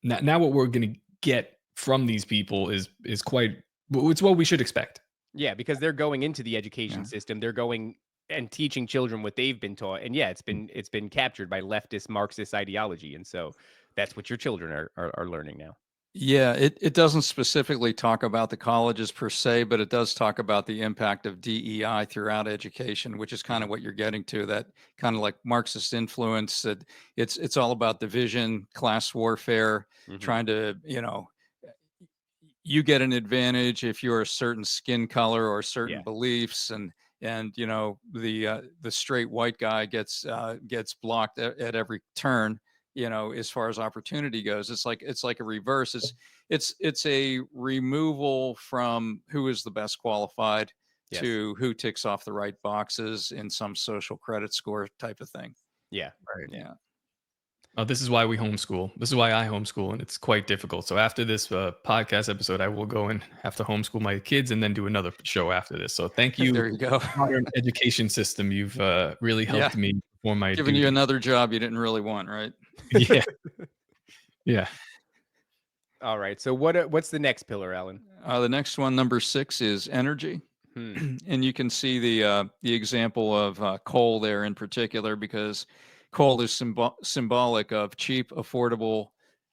now what we're going to get from these people is it's what we should expect. Yeah, because they're going into the education system. They're going and teaching children what they've been taught. And it's been captured by leftist Marxist ideology. And so that's what your children are learning now. Yeah, it doesn't specifically talk about the colleges per se, but it does talk about the impact of DEI throughout education, which is kind of what you're getting to, that kind of like Marxist influence. That it's all about division, class warfare, trying to, you get an advantage if you're a certain skin color or certain beliefs, and the straight white guy gets blocked at every turn. As far as opportunity goes, it's like a reverse. It's a removal from who is the best qualified to who ticks off the right boxes in some social credit score type of thing. Yeah. Right. Yeah. This is why we homeschool. This is why I homeschool, and it's quite difficult. So after this podcast episode, I will go and have to homeschool my kids and then do another show after this. So thank you. There you go. Modern education system. You've really helped me perform my giving duty. you another job you didn't really want, right? Yeah. Yeah. All right. So what's the next pillar, Allan? The next one, number 6, is energy. And you can see the example of coal there in particular, because coal is symbolic of cheap, affordable,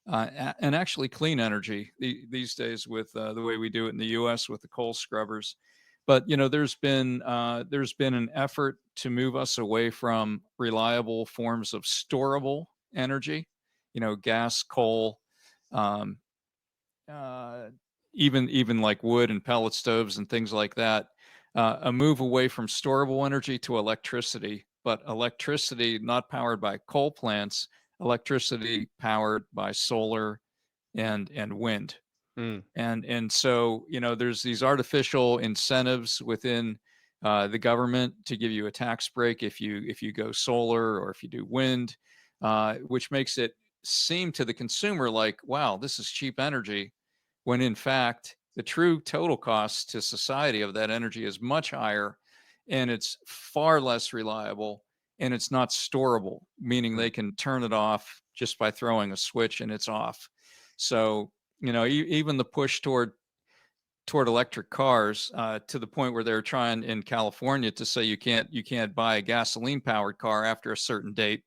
and actually clean energy these days with the way we do it in the U.S. with the coal scrubbers. But there's been an effort to move us away from reliable forms of storable energy, gas, coal, even like wood and pellet stoves and things like that. A move away from storable energy to electricity, but electricity not powered by coal plants, electricity powered by solar and wind. And so there's these artificial incentives within the government to give you a tax break if you go solar or if you do wind, which makes it seem to the consumer like, wow, this is cheap energy, when in fact the true total cost to society of that energy is much higher, and it's far less reliable, and it's not storable, meaning they can turn it off just by throwing a switch and it's off. So even the push toward electric cars, to the point where they're trying in California to say you can't buy a gasoline powered car after a certain date.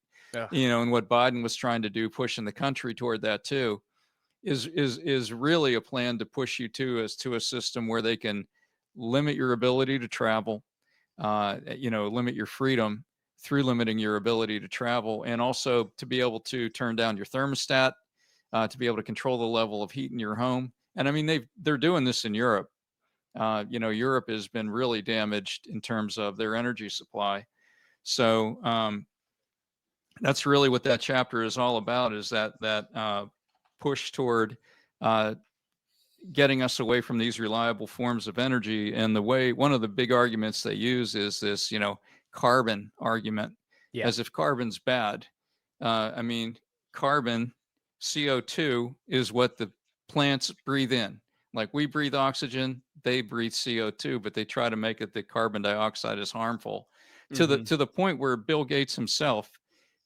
And what Biden was trying to do, pushing the country toward that too, is really a plan to push you to a system where they can limit your ability to travel, limit your freedom through limiting your ability to travel, and also to be able to turn down your thermostat, to be able to control the level of heat in your home. And I mean, they're doing this in Europe. Europe has been really damaged in terms of their energy supply. So that's really what that chapter is all about, is that push toward getting us away from these reliable forms of energy. And one of the big arguments they use is this, carbon argument, as if carbon's bad. I mean, carbon, CO2 is what the plants breathe in. Like we breathe oxygen, they breathe CO2, but they try to make it that carbon dioxide is harmful to the point where Bill Gates himself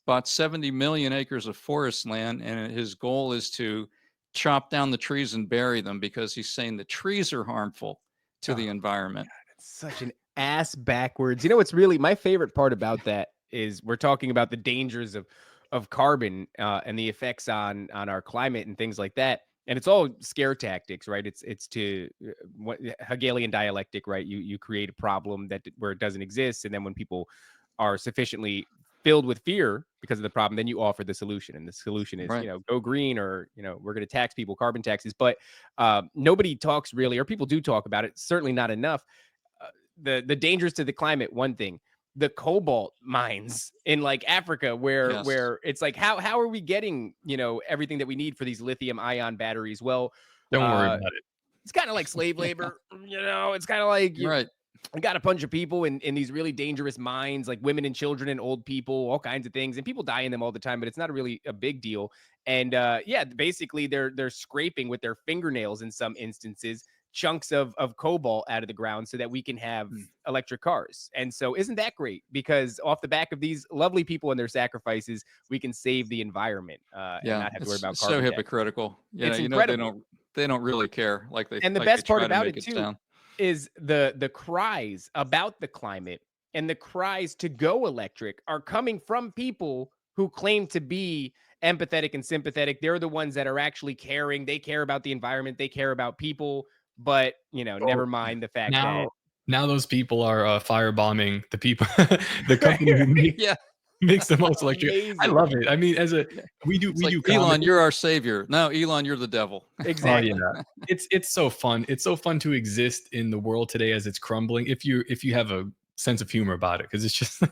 bought 70 million acres of forest land, and his goal is to chop down the trees and bury them because he's saying the trees are harmful to the environment. God, it's such an ass backwards. You know, what's really my favorite part about that is we're talking about the dangers of carbon and the effects on our climate and things like that. And it's all scare tactics, right? It's to Hegelian dialectic, right? You create a problem where it doesn't exist, and then when people are sufficiently filled with fear because of the problem, then you offer the solution, and the solution is go green, or we're going to tax people, carbon taxes. But nobody talks really, or people do talk about it, certainly not enough. The dangers to the climate, one thing. The cobalt mines in like Africa where it's like how are we getting everything that we need for these lithium ion batteries? Well, don't worry about it. It's kind of like slave labor. It's kind of like I got a bunch of people in these really dangerous mines, like women and children and old people, all kinds of things, and people die in them all the time, but it's not really a big deal. And basically they're scraping with their fingernails in some instances chunks of cobalt out of the ground so that we can have electric cars. And so isn't that great? Because off the back of these lovely people and their sacrifices, we can save the environment and not have to worry about carbon. So hypocritical. Yeah, it's incredible. They don't really care. And the best part about it too is the cries about the climate and the cries to go electric are coming from people who claim to be empathetic and sympathetic. They're the ones that are actually caring. They care about the environment. They care about people. But never mind the fact that now those people are firebombing the people, the company who makes the most electric. Amazing. I love it. I mean, we do Elon, you're our savior. No, Elon, you're the devil. Exactly. It's so fun. It's so fun to exist in the world today as it's crumbling. If you have a sense of humor about it, because it's just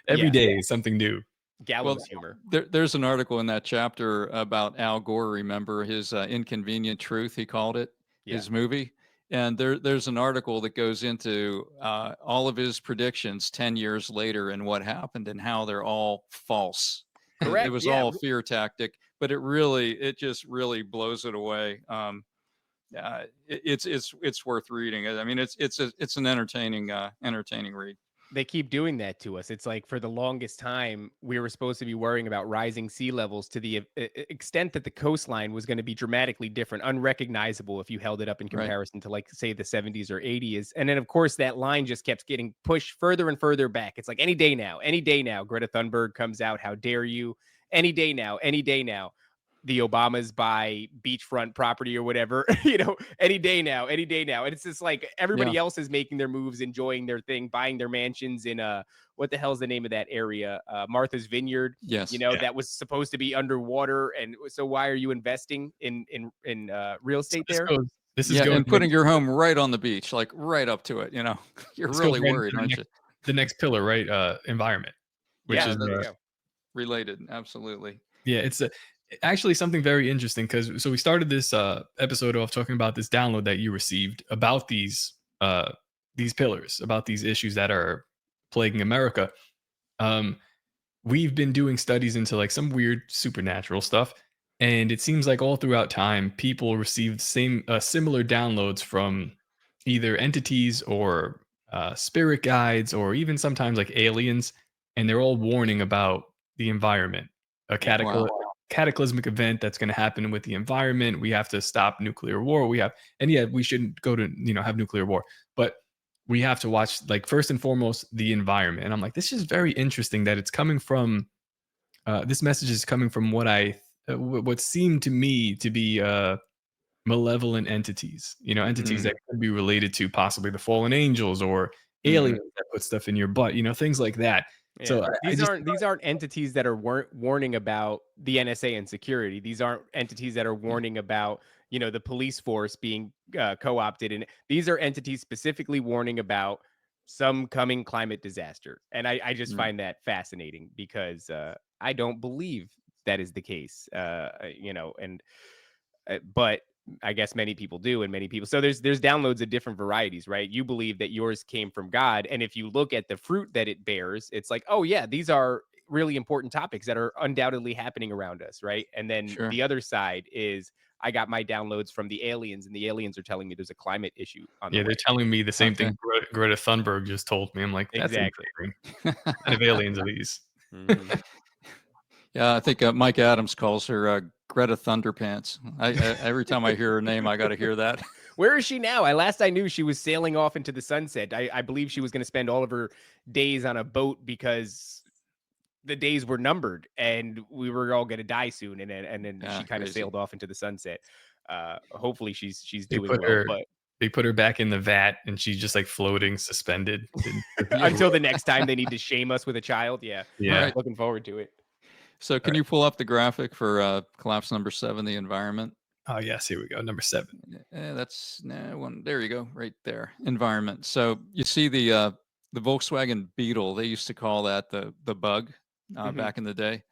every day is something new. Gallows humor. There's an article in that chapter about Al Gore. Remember his Inconvenient Truth? He called it. His movie. And there's an article that goes into all of his predictions 10 years later and what happened and how they're all false. Correct. It was all a fear tactic, but it just really blows it away. It's worth reading. I mean, it's an entertaining read. They keep doing that to us. It's like for the longest time, we were supposed to be worrying about rising sea levels to the extent that the coastline was going to be dramatically different, unrecognizable if you held it up in comparison to, like, say, the 70s or 80s. And then, of course, that line just kept getting pushed further and further back. It's like any day now, Greta Thunberg comes out. How dare you? Any day now. The Obamas buy beachfront property or whatever, any day now. And it's just like everybody else is making their moves, enjoying their thing, buying their mansions in what the hell is the name of that area? Martha's Vineyard. Yes. That was supposed to be underwater. And so why are you investing in real estate there? This is going and putting your home right on the beach, like right up to it. You're really worried, aren't you? The next pillar, right? Environment, which is related. Absolutely. Yeah, it's actually something very interesting, because we started this episode off talking about this download that you received about these pillars, about these issues that are plaguing America. We've been doing studies into like some weird supernatural stuff, and it seems like all throughout time people received similar downloads from either entities or spirit guides, or even sometimes like aliens, and they're all warning about the environment, a cataclysmic event that's going to happen with the environment. We have to stop nuclear war. We shouldn't go to have nuclear war, but we have to watch, like, first and foremost, the environment. And I'm like, this is very interesting that it's coming from this message is coming from what seemed to me to be malevolent entities, entities that could be related to possibly the fallen angels or aliens that put stuff in your butt, things like that. Yeah. So these aren't entities that are warning about the NSA and security. These aren't entities that are warning about the police force being co-opted, and these are entities specifically warning about some coming climate disaster. And I just find that fascinating, because I don't believe that is the case. But I guess many people do, and many people. So there's downloads of different varieties, right? You believe that yours came from God, and if you look at the fruit that it bears, it's like, oh yeah, these are really important topics that are undoubtedly happening around us, right? And then Sure. the other side is I got my downloads from the aliens, and the aliens are telling me there's a climate issue on the Yeah, way. they're telling me the same Okay. thing Greta Thunberg just told me. I'm like, that's Exactly. insane. What kind of aliens are these? Mhm. Yeah, I think Mike Adams calls her Greta Thunderpants. Every time I hear her name, I got to hear that. Where is she now? I knew she was sailing off into the sunset. I believe she was going to spend all of her days on a boat because the days were numbered and we were all going to die soon. And then Yeah, she kind of crazy. sailed off into the sunset. Hopefully she's They doing put well, her but they put her back in the vat and she's just like floating suspended. until the next time they need to shame us with a child. Yeah. Yeah. Right. Looking forward to it. So can you pull up the graphic for collapse number 7, the environment? Oh yes, here we go. Number 7. That's one. There you go, right there. Environment. So you see the Volkswagen Beetle. They used to call that the bug Mhm. back in the day,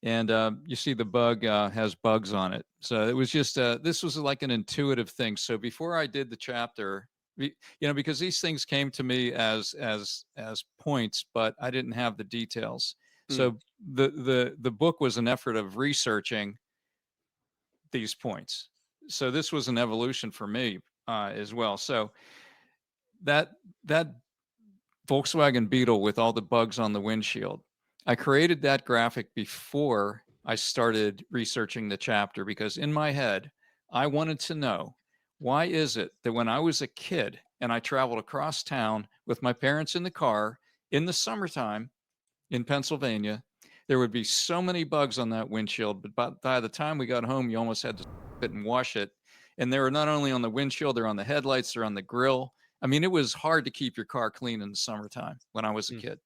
and you see the bug has bugs on it. So it was just this was like an intuitive thing. So before I did the chapter, because these things came to me as points, but I didn't have the details. So the book was an effort of researching these points. So this was an evolution for me as well. So that Volkswagen Beetle with all the bugs on the windshield, I created that graphic before I started researching the chapter because in my head, I wanted to know why is it that when I was a kid and I traveled across town with my parents in the car in the summertime in Pennsylvania, there would be so many bugs on that windshield. But by the time we got home, you almost had to spit and wash it. And they were not only on the windshield, they're on the headlights, they're on the grill. I mean, it was hard to keep your car clean in the summertime when I was a kid.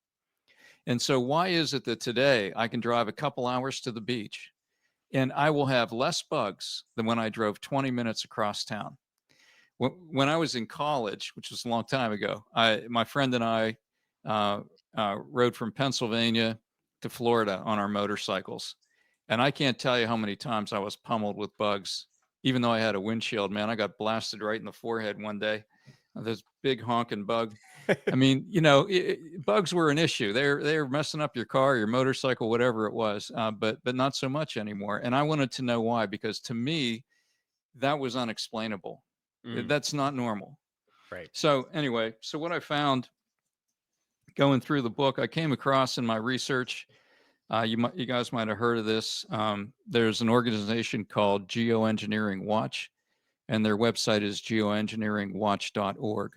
And so why is it that today I can drive a couple hours to the beach and I will have less bugs than when I drove 20 minutes across town? When I was in college, which was a long time ago, my friend and I rode from Pennsylvania to Florida on our motorcycles. And I can't tell you how many times I was pummeled with bugs, even though I had a windshield, man. I got blasted right in the forehead one day. This big honking bug. I mean, bugs were an issue. They're messing up your car, your motorcycle, whatever it was, but not so much anymore. And I wanted to know why, because to me, that was unexplainable. That's not normal. Right. So anyway, so what I found going through the book, I came across in my research. You guys might have heard of this. There's an organization called Geoengineering Watch, and their website is geoengineeringwatch.org.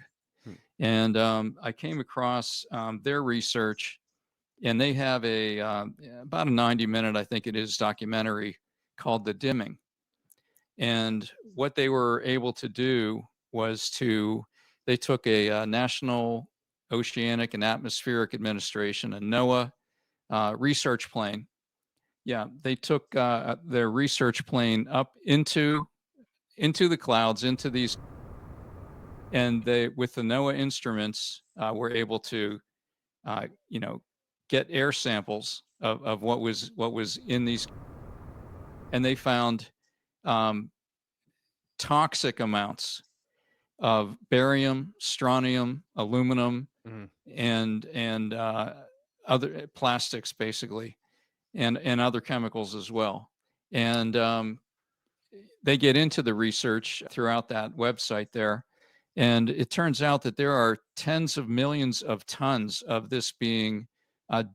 And I came across their research, and they have about a 90-minute, I think it is, documentary called The Dimming. And what they were able to do was they took a National Oceanic and Atmospheric Administration, a NOAA research plane. Yeah, they took their research plane up into the clouds, into these, and they, with the NOAA instruments, were able to, get air samples of what was in these, and they found toxic amounts of barium, strontium, aluminum, and other plastics, basically, and other chemicals as well. And they get into the research throughout that website there, and it turns out that there are tens of millions of tons of this being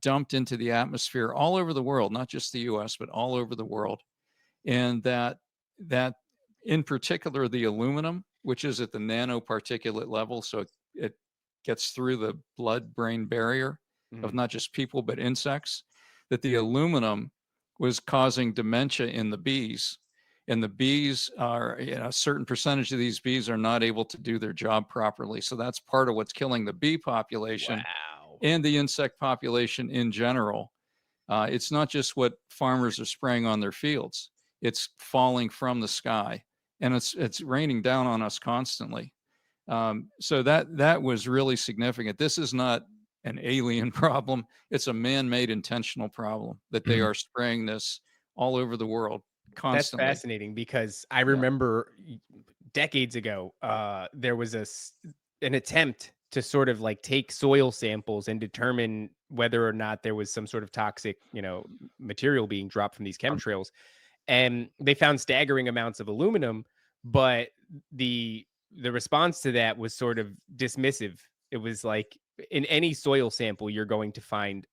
dumped into the atmosphere all over the world, not just the U.S., but all over the world. And that in particular, the aluminum, which is at the nanoparticulate level, so it gets through the blood-brain barrier of not just people, but insects, that the aluminum was causing dementia in the bees. And the bees are, a certain percentage of these bees are not able to do their job properly. So that's part of what's killing the bee population and the insect population in general. It's not just what farmers are spraying on their fields. It's falling from the sky, and it's raining down on us constantly. So that was really significant. This is not an alien problem. It's a man-made intentional problem that they are spraying this all over the world. constantly. That's fascinating because I remember decades ago, there was an attempt to sort of like take soil samples and determine whether or not there was some sort of toxic, material being dropped from these chemtrails. And they found staggering amounts of aluminum, but the response to that was sort of dismissive. It was like in any soil sample, you're going to find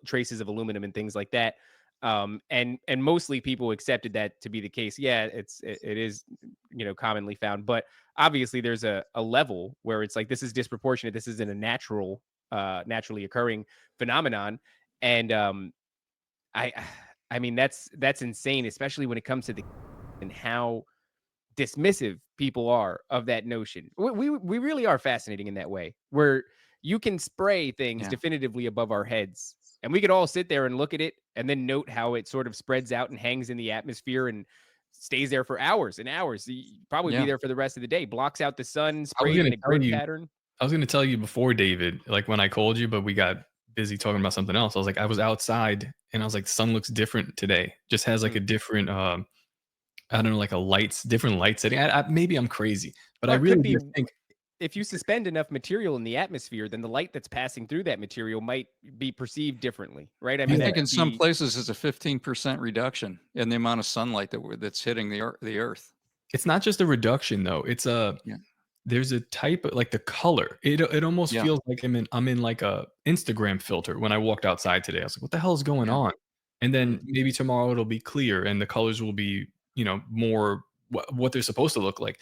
traces of aluminum and things like that. And mostly people accepted that to be the case. Yeah, it is commonly found, but obviously there's a level where it's like this is disproportionate. This isn't a naturally occurring phenomenon, and I I mean that's insane, especially when it comes to the and how dismissive people are of that notion. We really are fascinating in that way, where you can spray things Yeah. definitively above our heads, and we could all sit there and look at it and then note how it sort of spreads out and hangs in the atmosphere and stays there for hours and hours. Probably be Yeah. there for the rest of the day, blocks out the sun, I was sprayed in gonna a tell grid you. pattern. I was gonna tell you before, David, like when I called you, but we got busy talking about something else. I was like, I was outside and I was like, the sun looks different today. Just has like a different, I don't know, like different light setting. Maybe I'm crazy, but I Or it could really be do think if you suspend enough material in the atmosphere, then the light that's passing through that material might be perceived differently, right? I I mean, think that in could some be places it's a 15% reduction in the amount of sunlight that's hitting the earth. it's not just a reduction though. It's a Yeah. there's a type of like the color. It almost Yeah. feels like I'm in like a Instagram filter when I walked outside today. I was like, what the hell is going Yeah. on? And then Mm. maybe tomorrow it'll be clear and the colors will be, more what they're supposed to look like.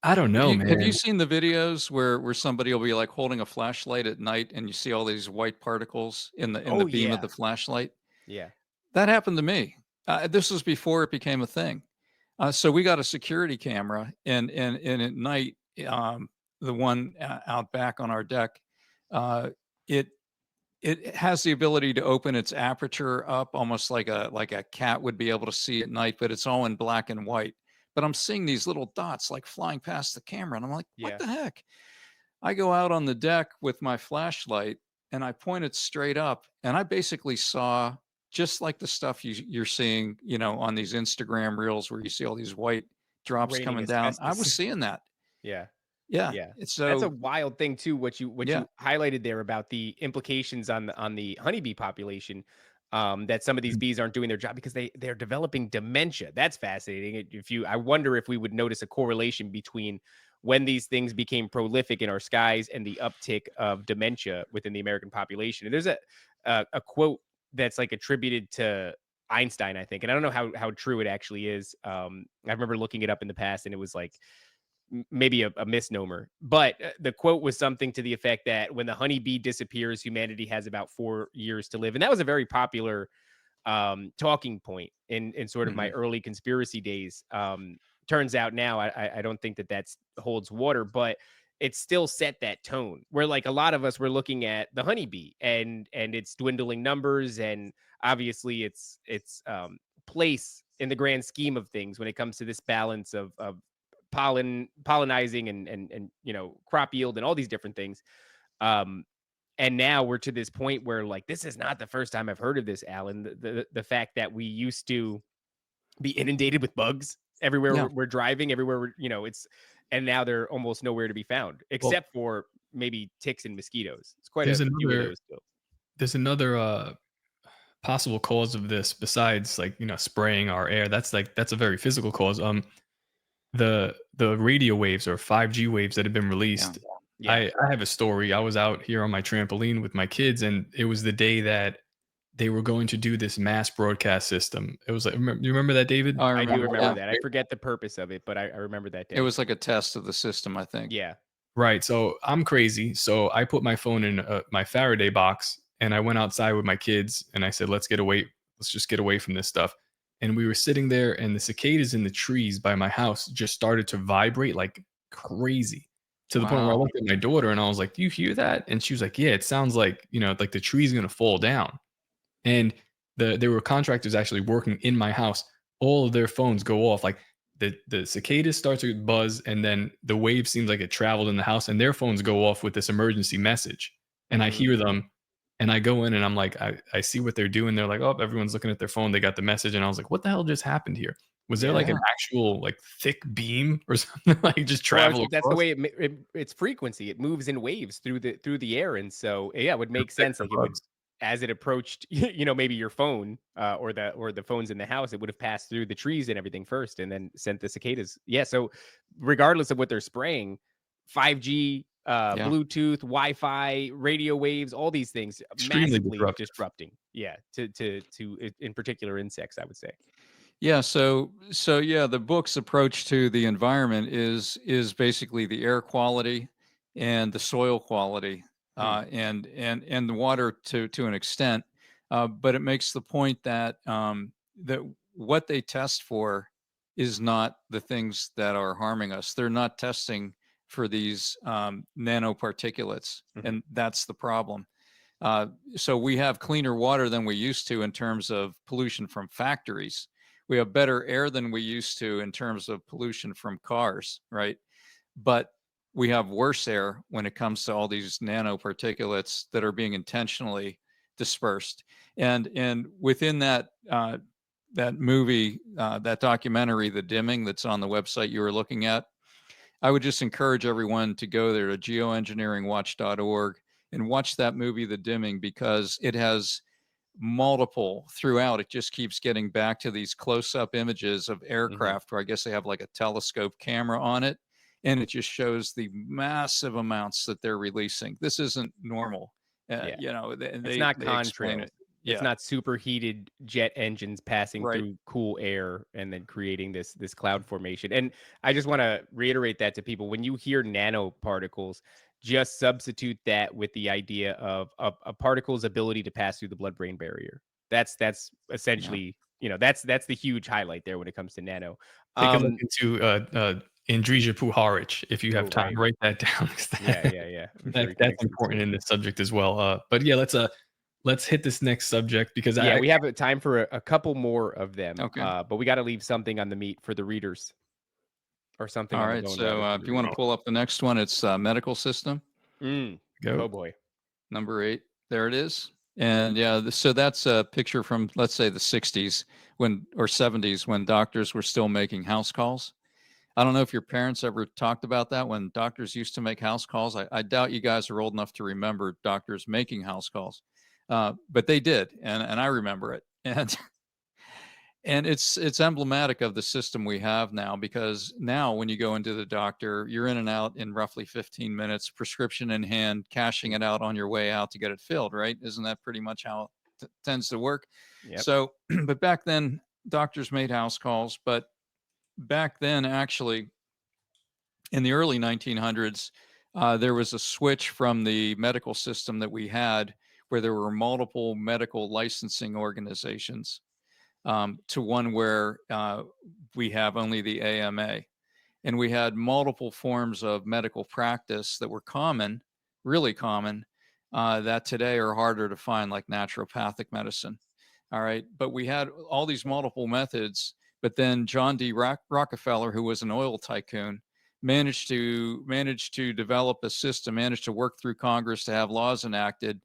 I don't know, Have you man. seen the videos where somebody will be like holding a flashlight at night and you see all these white particles in the Oh, beam of yeah. the flashlight? Yeah. That happened to me. This was before it became a thing. So we got a security camera, and at night, the one out back on our deck, uh, it it has the ability to open its aperture up almost like a cat would be able to see at night, but it's all in black and white. But I'm seeing these little dots like flying past the camera, and I'm like, what Yeah. the heck? I go out on the deck with my flashlight and I point it straight up, and I basically saw just like the stuff you're seeing, on these Instagram reels where you see all these white drops Raining coming down. I was asbestos. seeing that. Yeah. Yeah. Yeah. It's That's a so wild thing too, what yeah. you highlighted there about the implications on the honeybee population, that some of these bees aren't doing their job because they're developing dementia. That's fascinating. I wonder if we would notice a correlation between when these things became prolific in our skies and the uptick of dementia within the American population. And there's a quote that's like attributed to Einstein, I think, and I don't know how true it actually is. I remember looking it up in the past, and it was like maybe a misnomer, but the quote was something to the effect that when the honeybee disappears, humanity has about 4 years to live. And that was a very popular talking point in sort of my Mhm. early conspiracy days. Turns out now I don't think that's holds water, but it still set that tone where like a lot of us were looking at the honeybee and its dwindling numbers, and obviously its place in the grand scheme of things when it comes to this balance of pollinizing and crop yield and all these different things. Um, and now we're to this point where like this is not the first time I've heard of this, Allan. The fact that we used to be inundated with bugs everywhere Yeah. we're driving, everywhere it's and now they're almost nowhere to be found Well, except for maybe ticks and mosquitoes. It's quite there's a few of another those still. there's another possible cause of this besides like, spraying our air. That's a very physical cause. The radio waves or 5G waves that have been Yeah. released. Yeah. I have a story. I was out here on my trampoline with my kids, and it was the day that they were going to do this mass broadcast system. It was like, you remember that, David? I I do remember. remember Yeah. that. I forget the purpose of it, but I remember that It day. was like a test of the system, I think. Yeah. Right. So I'm crazy. So I put my phone in my Faraday box, and I went outside with my kids, and I said, let's get away. Let's just get away from this stuff. And we were sitting there, and the cicadas in the trees by my house just started to vibrate like crazy, to the point where I Wow. looked at my daughter and I was like, "Do you hear that?" And she was like, "Yeah, it sounds like, like the tree's gonna fall down." And there were contractors actually working in my house. All of their phones go off. Like the cicadas start to buzz, and then the wave seems like it traveled in the house, and their phones go off with this emergency message. And I Mhm. hear them, And I go in and I'm like, I see what they're doing. They're like, oh, everyone's looking at their phone. They got the message. And I was like, what the hell just happened here? Was there like an actual like thick beam or something like just travel That's the across? way it's frequency. It moves in waves through the air, and so yeah, it would make sense. Like it would, as it approached, maybe your phone or the phones in the house, it would have passed through the trees and everything first, and then sent the cicadas. Yeah. So regardless of what they're spraying, 5G, Bluetooth, Wi-Fi, radio waves, all these things Extremely massively disruptive. disrupting. Yeah. To in particular insects, I would say. Yeah, so yeah, the book's approach to the environment is basically the air quality and the soil quality, and the water to an extent, but it makes the point that that what they test for is not the things that are harming us. They're not testing for these nanoparticulates, and that's the problem. So we have cleaner water than we used to in terms of pollution from factories. We have better air than we used to in terms of pollution from cars, right? But we have worse air when it comes to all these nanoparticulates that are being intentionally dispersed. And within that that movie, that documentary, The Dimming, that's on the website you were looking at, I would just encourage everyone to go there to geoengineeringwatch.org and watch that movie, The Dimming, because it has multiple throughout. It just keeps getting back to these close-up images of aircraft where I guess they have like a telescope camera on it, and it just shows the massive amounts that they're releasing. This isn't normal. It's not contrail. It's not superheated jet engines passing through cool air and then creating this cloud formation. And I just want to reiterate that to people. When you hear nanoparticles, just substitute that with the idea of a particle's ability to pass through the blood-brain barrier. That's essentially, that's the huge highlight there when it comes to nano. Take a look into Indrija Puharic if you have time. Write that down. That's important in this subject as well. But yeah, let's hit this next subject because we have time for a couple more of them. Okay. But we got to leave something on the meat for the readers. Or something. All right. So if you want to pull up the next one, it's medical system. Go. Oh boy. Number 8. There it is. And yeah, so that's a picture from, let's say, the 60s or 70s when doctors were still making house calls. I don't know if your parents ever talked about that when doctors used to make house calls. I doubt you guys are old enough to remember doctors making house calls, but they did, and I remember it. And it's emblematic of the system we have now, because now when you go into the doctor, you're in and out in roughly 15 minutes, prescription in hand, cashing it out on your way out to get it filled, right? Isn't that pretty much how it tends to work? Yep. So, but back then, doctors made house calls, but back then, actually, in the early 1900s, there was a switch from the medical system that we had, where there were multiple medical licensing organizations, to one where we have only the AMA. And we had multiple forms of medical practice that were common, really common, that today are harder to find, like naturopathic medicine. All right. But we had all these multiple methods. But then John D. Rockefeller, who was an oil tycoon, managed to develop a system, managed to work through Congress to have laws enacted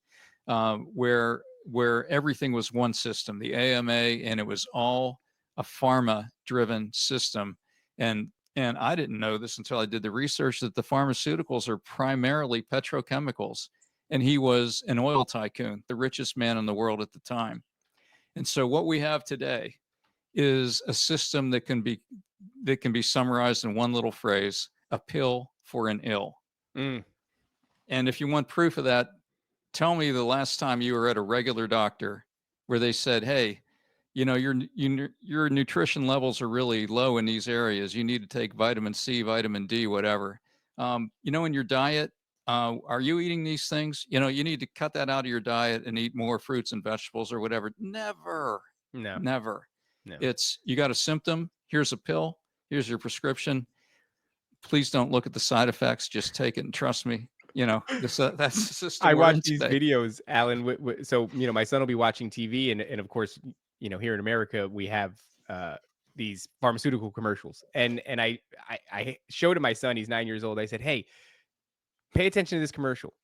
where everything was one system, the AMA, and it was all a pharma-driven system. And I didn't know this until I did the research, that the pharmaceuticals are primarily petrochemicals. And he was an oil tycoon, the richest man in the world at the time. And so what we have today is a system that can be summarized in one little phrase: a pill for an ill. And if you want proof of that, tell me the last time you were at a regular doctor where they said, hey, your nutrition levels are really low in these areas. You need to take vitamin C, vitamin D, whatever. In your diet, are you eating these things? You need to cut that out of your diet and eat more fruits and vegetables or whatever. Never. No. It's, you got a symptom, here's a pill, here's your prescription. Please don't look at the side effects. Just take it and trust me. That's the system. I watch these videos, Allan. So, my son will be watching TV, and of course, here in America, we have these pharmaceutical commercials. And I showed to my son, he's 9 years old. I said, hey, pay attention to this commercial.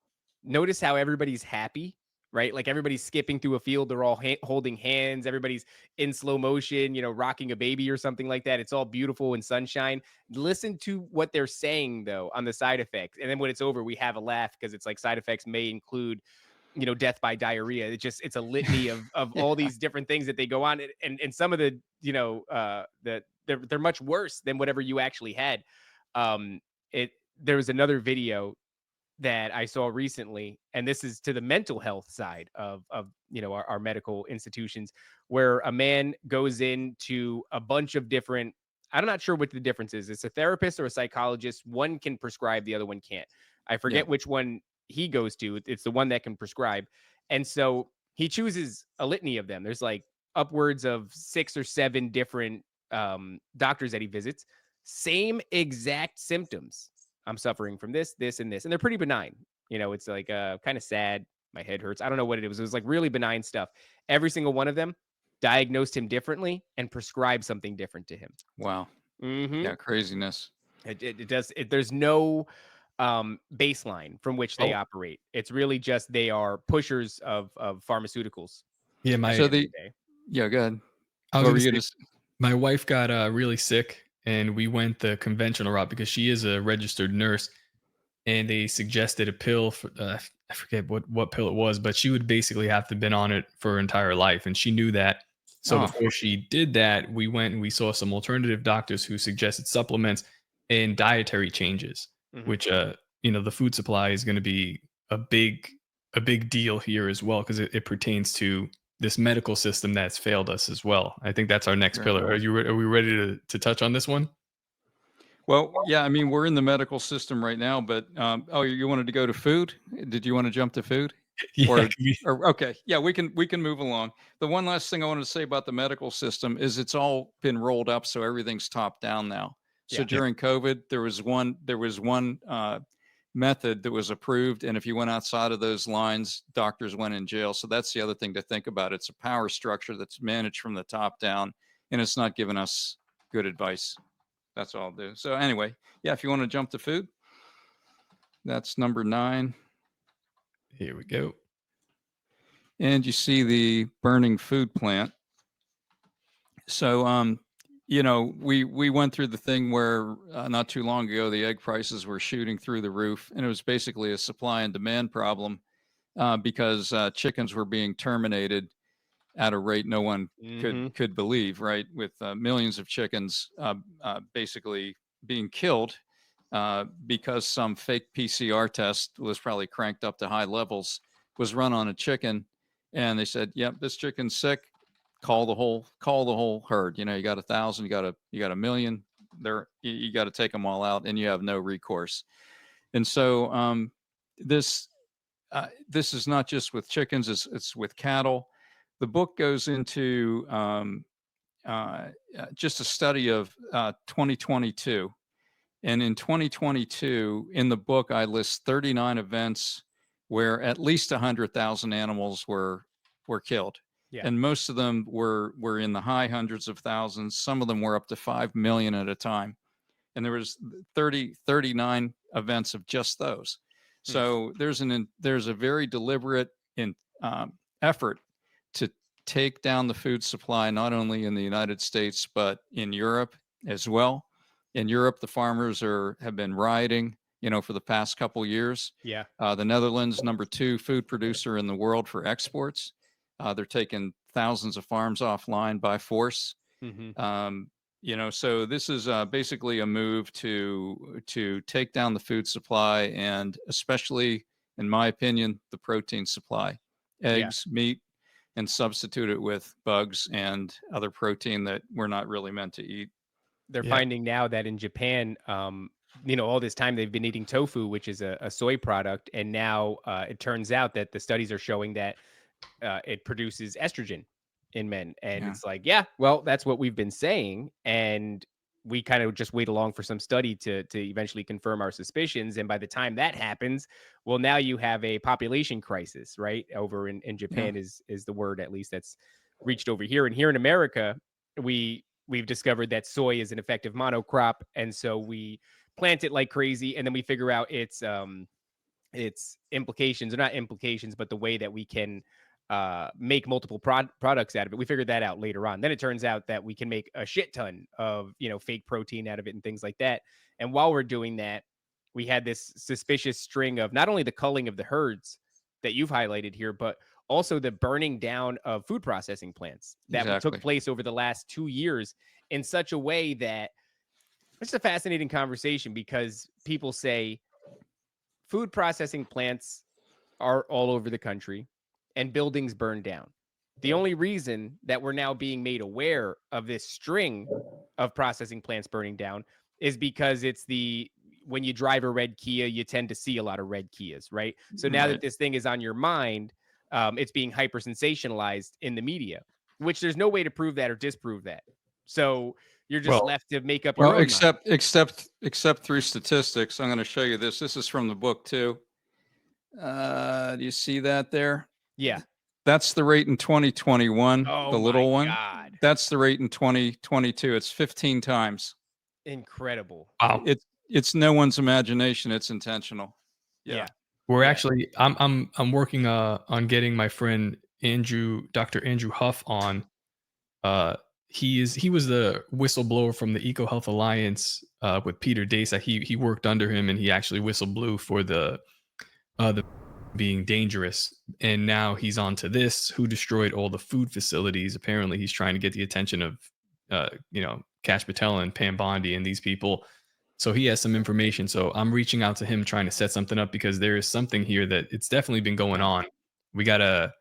Notice how everybody's happy right? Like everybody's skipping through a field. They're all holding hands. Everybody's in slow motion, rocking a baby or something like that. It's all beautiful in sunshine. Listen to what they're saying though on the side effects. And then when it's over, we have a laugh because it's like side effects may include death by diarrhea. It's a litany of Yeah. all these different things that they go on, and some of the that they're much worse than whatever you actually had. There was another video that I saw recently, and this is to the mental health side of our medical institutions, where a man goes into a bunch of different. I'm not sure what the difference is. It's a therapist or a psychologist. One can prescribe, the other one can't. I forget which one he goes to. It's the one that can prescribe, and so he chooses a litany of them. There's like upwards of 6 or 7 different doctors that he visits. Same exact symptoms. I'm suffering from this, this, and this. And they're pretty benign. It's like kind of sad. My head hurts. I don't know what it was. It was like really benign stuff. Every single one of them diagnosed him differently and prescribed something different to him. Wow. Mm-hmm. Yeah, craziness. It does. There's no baseline from which they operate. It's really just they are pushers of pharmaceuticals. Yeah, go ahead. I was gonna say, my wife got really sick, and we went the conventional route because she is a registered nurse, and they suggested a pill for I forget what pill it was, but she would basically have to have been on it for her entire life, and she knew that. So before she did that, we went and we saw some alternative doctors who suggested supplements and dietary changes, which the food supply is going to be a big deal here as well, because it pertains to this medical system that's failed us as well. I think that's our next pillar. Are we ready to touch on this one? Well, yeah, I mean, we're in the medical system right now, but you wanted to go to food? Did you want to jump to food? Yeah. Okay. Yeah, we can move along. The one last thing I wanted to say about the medical system is it's all been rolled up, so everything's top down now. So during COVID, there was one method that was approved, and if you went outside of those lines, doctors went in jail. So that's the other thing to think about. It's a power structure that's managed from the top down, and it's not giving us good advice. That's all I'll do. So anyway, yeah, if you want to jump to food, that's number 9. Here we go. And you see the burning food plant. So, we went through the thing where not too long ago, the egg prices were shooting through the roof, and it was basically a supply and demand problem because chickens were being terminated at a rate no one could believe, right? With millions of chickens basically being killed because some fake PCR test was probably cranked up to high levels, was run on a chicken, and they said, "Yep, this chicken's sick. Call the whole herd. You got 1,000, you got a million. You got to take them all out, and you have no recourse." And so this is not just with chickens; it's with cattle. The book goes into just a study of 2022. And in 2022, in the book, I list 39 events where at least 100,000 animals were killed. Yeah. And most of them were in the high hundreds of thousands. Some of them were up to 5 million at a time. And there was 39 events of just those. So there's a very deliberate effort to take down the food supply, not only in the United States, but in Europe as well. In Europe, the farmers have been rioting, for the past couple years. Yeah. The Netherlands, number 2 food producer in the world for exports. They're taking thousands of farms offline by force. So this is basically a move to take down the food supply, and especially, in my opinion, the protein supply, eggs, meat, and substitute it with bugs and other protein that we're not really meant to eat. They're finding now that in Japan, all this time they've been eating tofu, which is a soy product. And now it turns out that the studies are showing that it produces estrogen in men. And it's like, well, that's what we've been saying. And we kind of just wait along for some study to eventually confirm our suspicions. And by the time that happens, well, now you have a population crisis, right? Over in Japan is the word, at least, that's reached over here. And here in America, we've discovered that soy is an effective monocrop. And so we plant it like crazy. And then we figure out it's its implications, or not implications, but the way that we can make multiple products out of it. We figured that out later on. Then it turns out that we can make a shit ton of, fake protein out of it and things like that. And while we're doing that, we had this suspicious string of not only the culling of the herds that you've highlighted here, but also the burning down of food processing plants that Exactly. took place over the last 2 years in such a way that it's a fascinating conversation, because people say food processing plants are all over the country and buildings burn down. The only reason that we're now being made aware of this string of processing plants burning down is because when you drive a red Kia, you tend to see a lot of red Kias, right? So now that this thing is on your mind, it's being hyper sensationalized in the media, which there's no way to prove that or disprove that. So you're just left to make up your own mind. Except through statistics. I'm going to show you this. This is from the book too. Do you see that there? Yeah. That's the rate in 2021, Oh, the little one. God. That's the rate in 2022. It's 15 times. Incredible. Wow. It's no one's imagination. It's intentional. Yeah. We're actually I'm working on getting my friend Dr. Andrew Huff on. He was the whistleblower from the Eco Health Alliance with Peter Dasa. He worked under him, and he actually whistleblew for the being dangerous. And now he's on to this, who destroyed all the food facilities. Apparently he's trying to get the attention of Kash Patel and Pam Bondi and these people. So he has some information. So I'm reaching out to him, trying to set something up, because there is something here that it's definitely been going on. We gotta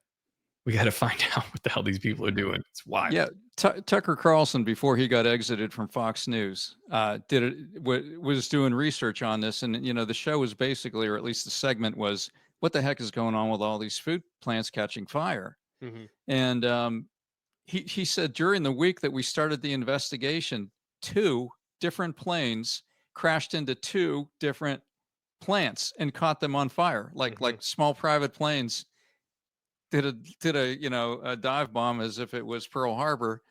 find out what the hell these people are doing. It's wild. Yeah, Tucker Carlson, before he got exited from Fox News, was doing research on this, and the show was basically, or at least the segment was, what the heck is going on with all these food plants catching fire? Mm-hmm. And he said during the week that we started the investigation, 2 different planes crashed into 2 different plants and caught them on fire, like small private planes did a dive bomb as if it was Pearl Harbor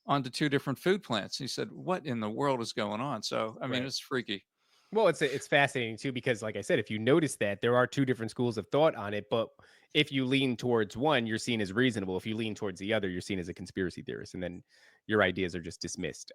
onto 2 different food plants. He said, what in the world is going on? So, I mean, it's freaky. Well, it's fascinating too, because like I said, if you notice that there are 2 different schools of thought on it, but if you lean towards one, you're seen as reasonable. If you lean towards the other, you're seen as a conspiracy theorist, and then your ideas are just dismissed.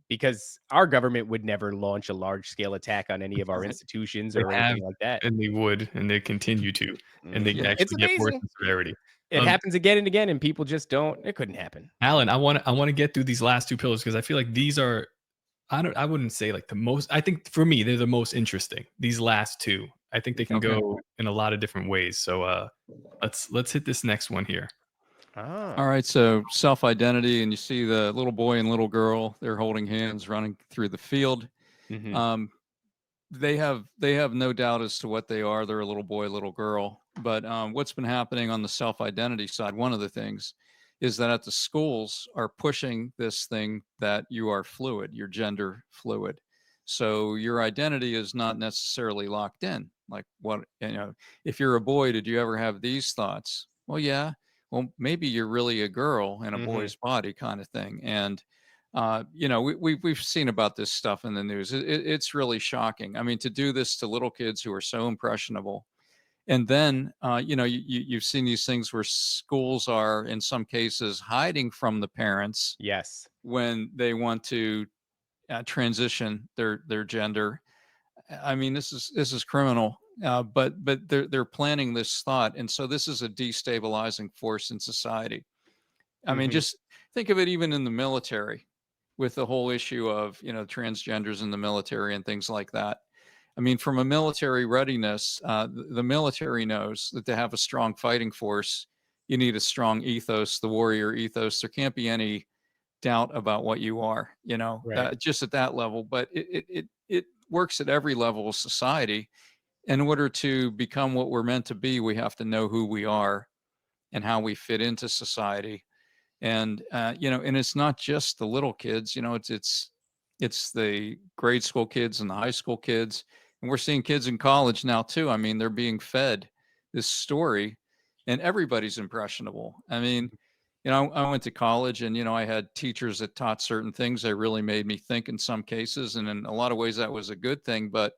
Because our government would never launch a large scale attack on any of our institutions or anything like that. And they would, and they continue to, and they actually get worse in severity. It happens again and again, and people just don't. It couldn't happen. Allan, I want to get through these last 2 pillars, because I feel like these are, I wouldn't say like the most. I think for me, they're the most interesting. These last 2, I think they can go in a lot of different ways. So let's hit this next one here. All right, so self-identity, and you see the little boy and little girl. They're holding hands, running through the field. Mm-hmm. They have no doubt as to what they are. They're a little boy, little girl. But what's been happening on the self-identity side, one of the things is that at the schools are pushing this thing that you are fluid, you're gender fluid. So your identity is not necessarily locked in. Like, what, if you're a boy, did you ever have these thoughts? Well, yeah. Well, maybe you're really a girl in a boy's body, kind of thing. And we've seen about this stuff in the news. It's really shocking. I mean, to do this to little kids who are so impressionable. And then, you've seen these things where schools are, in some cases, hiding from the parents. Yes. When they want to transition their gender. I mean, this is criminal. But they're planning this thought, and so this is a destabilizing force in society. I mean, just think of it even in the military, with the whole issue of transgenders in the military and things like that. I mean, from a military readiness, the military knows that to have a strong fighting force, you need a strong ethos, the warrior ethos. There can't be any doubt about what you are, just at that level. But it works at every level of society. In order to become what we're meant to be, we have to know who we are and how we fit into society. And and it's not just the little kids. It's the grade school kids and the high school kids, and we're seeing kids in college now too. I mean, they're being fed this story, and everybody's impressionable. I mean, I went to college, and I had teachers that taught certain things that really made me think in some cases, and in a lot of ways that was a good thing. But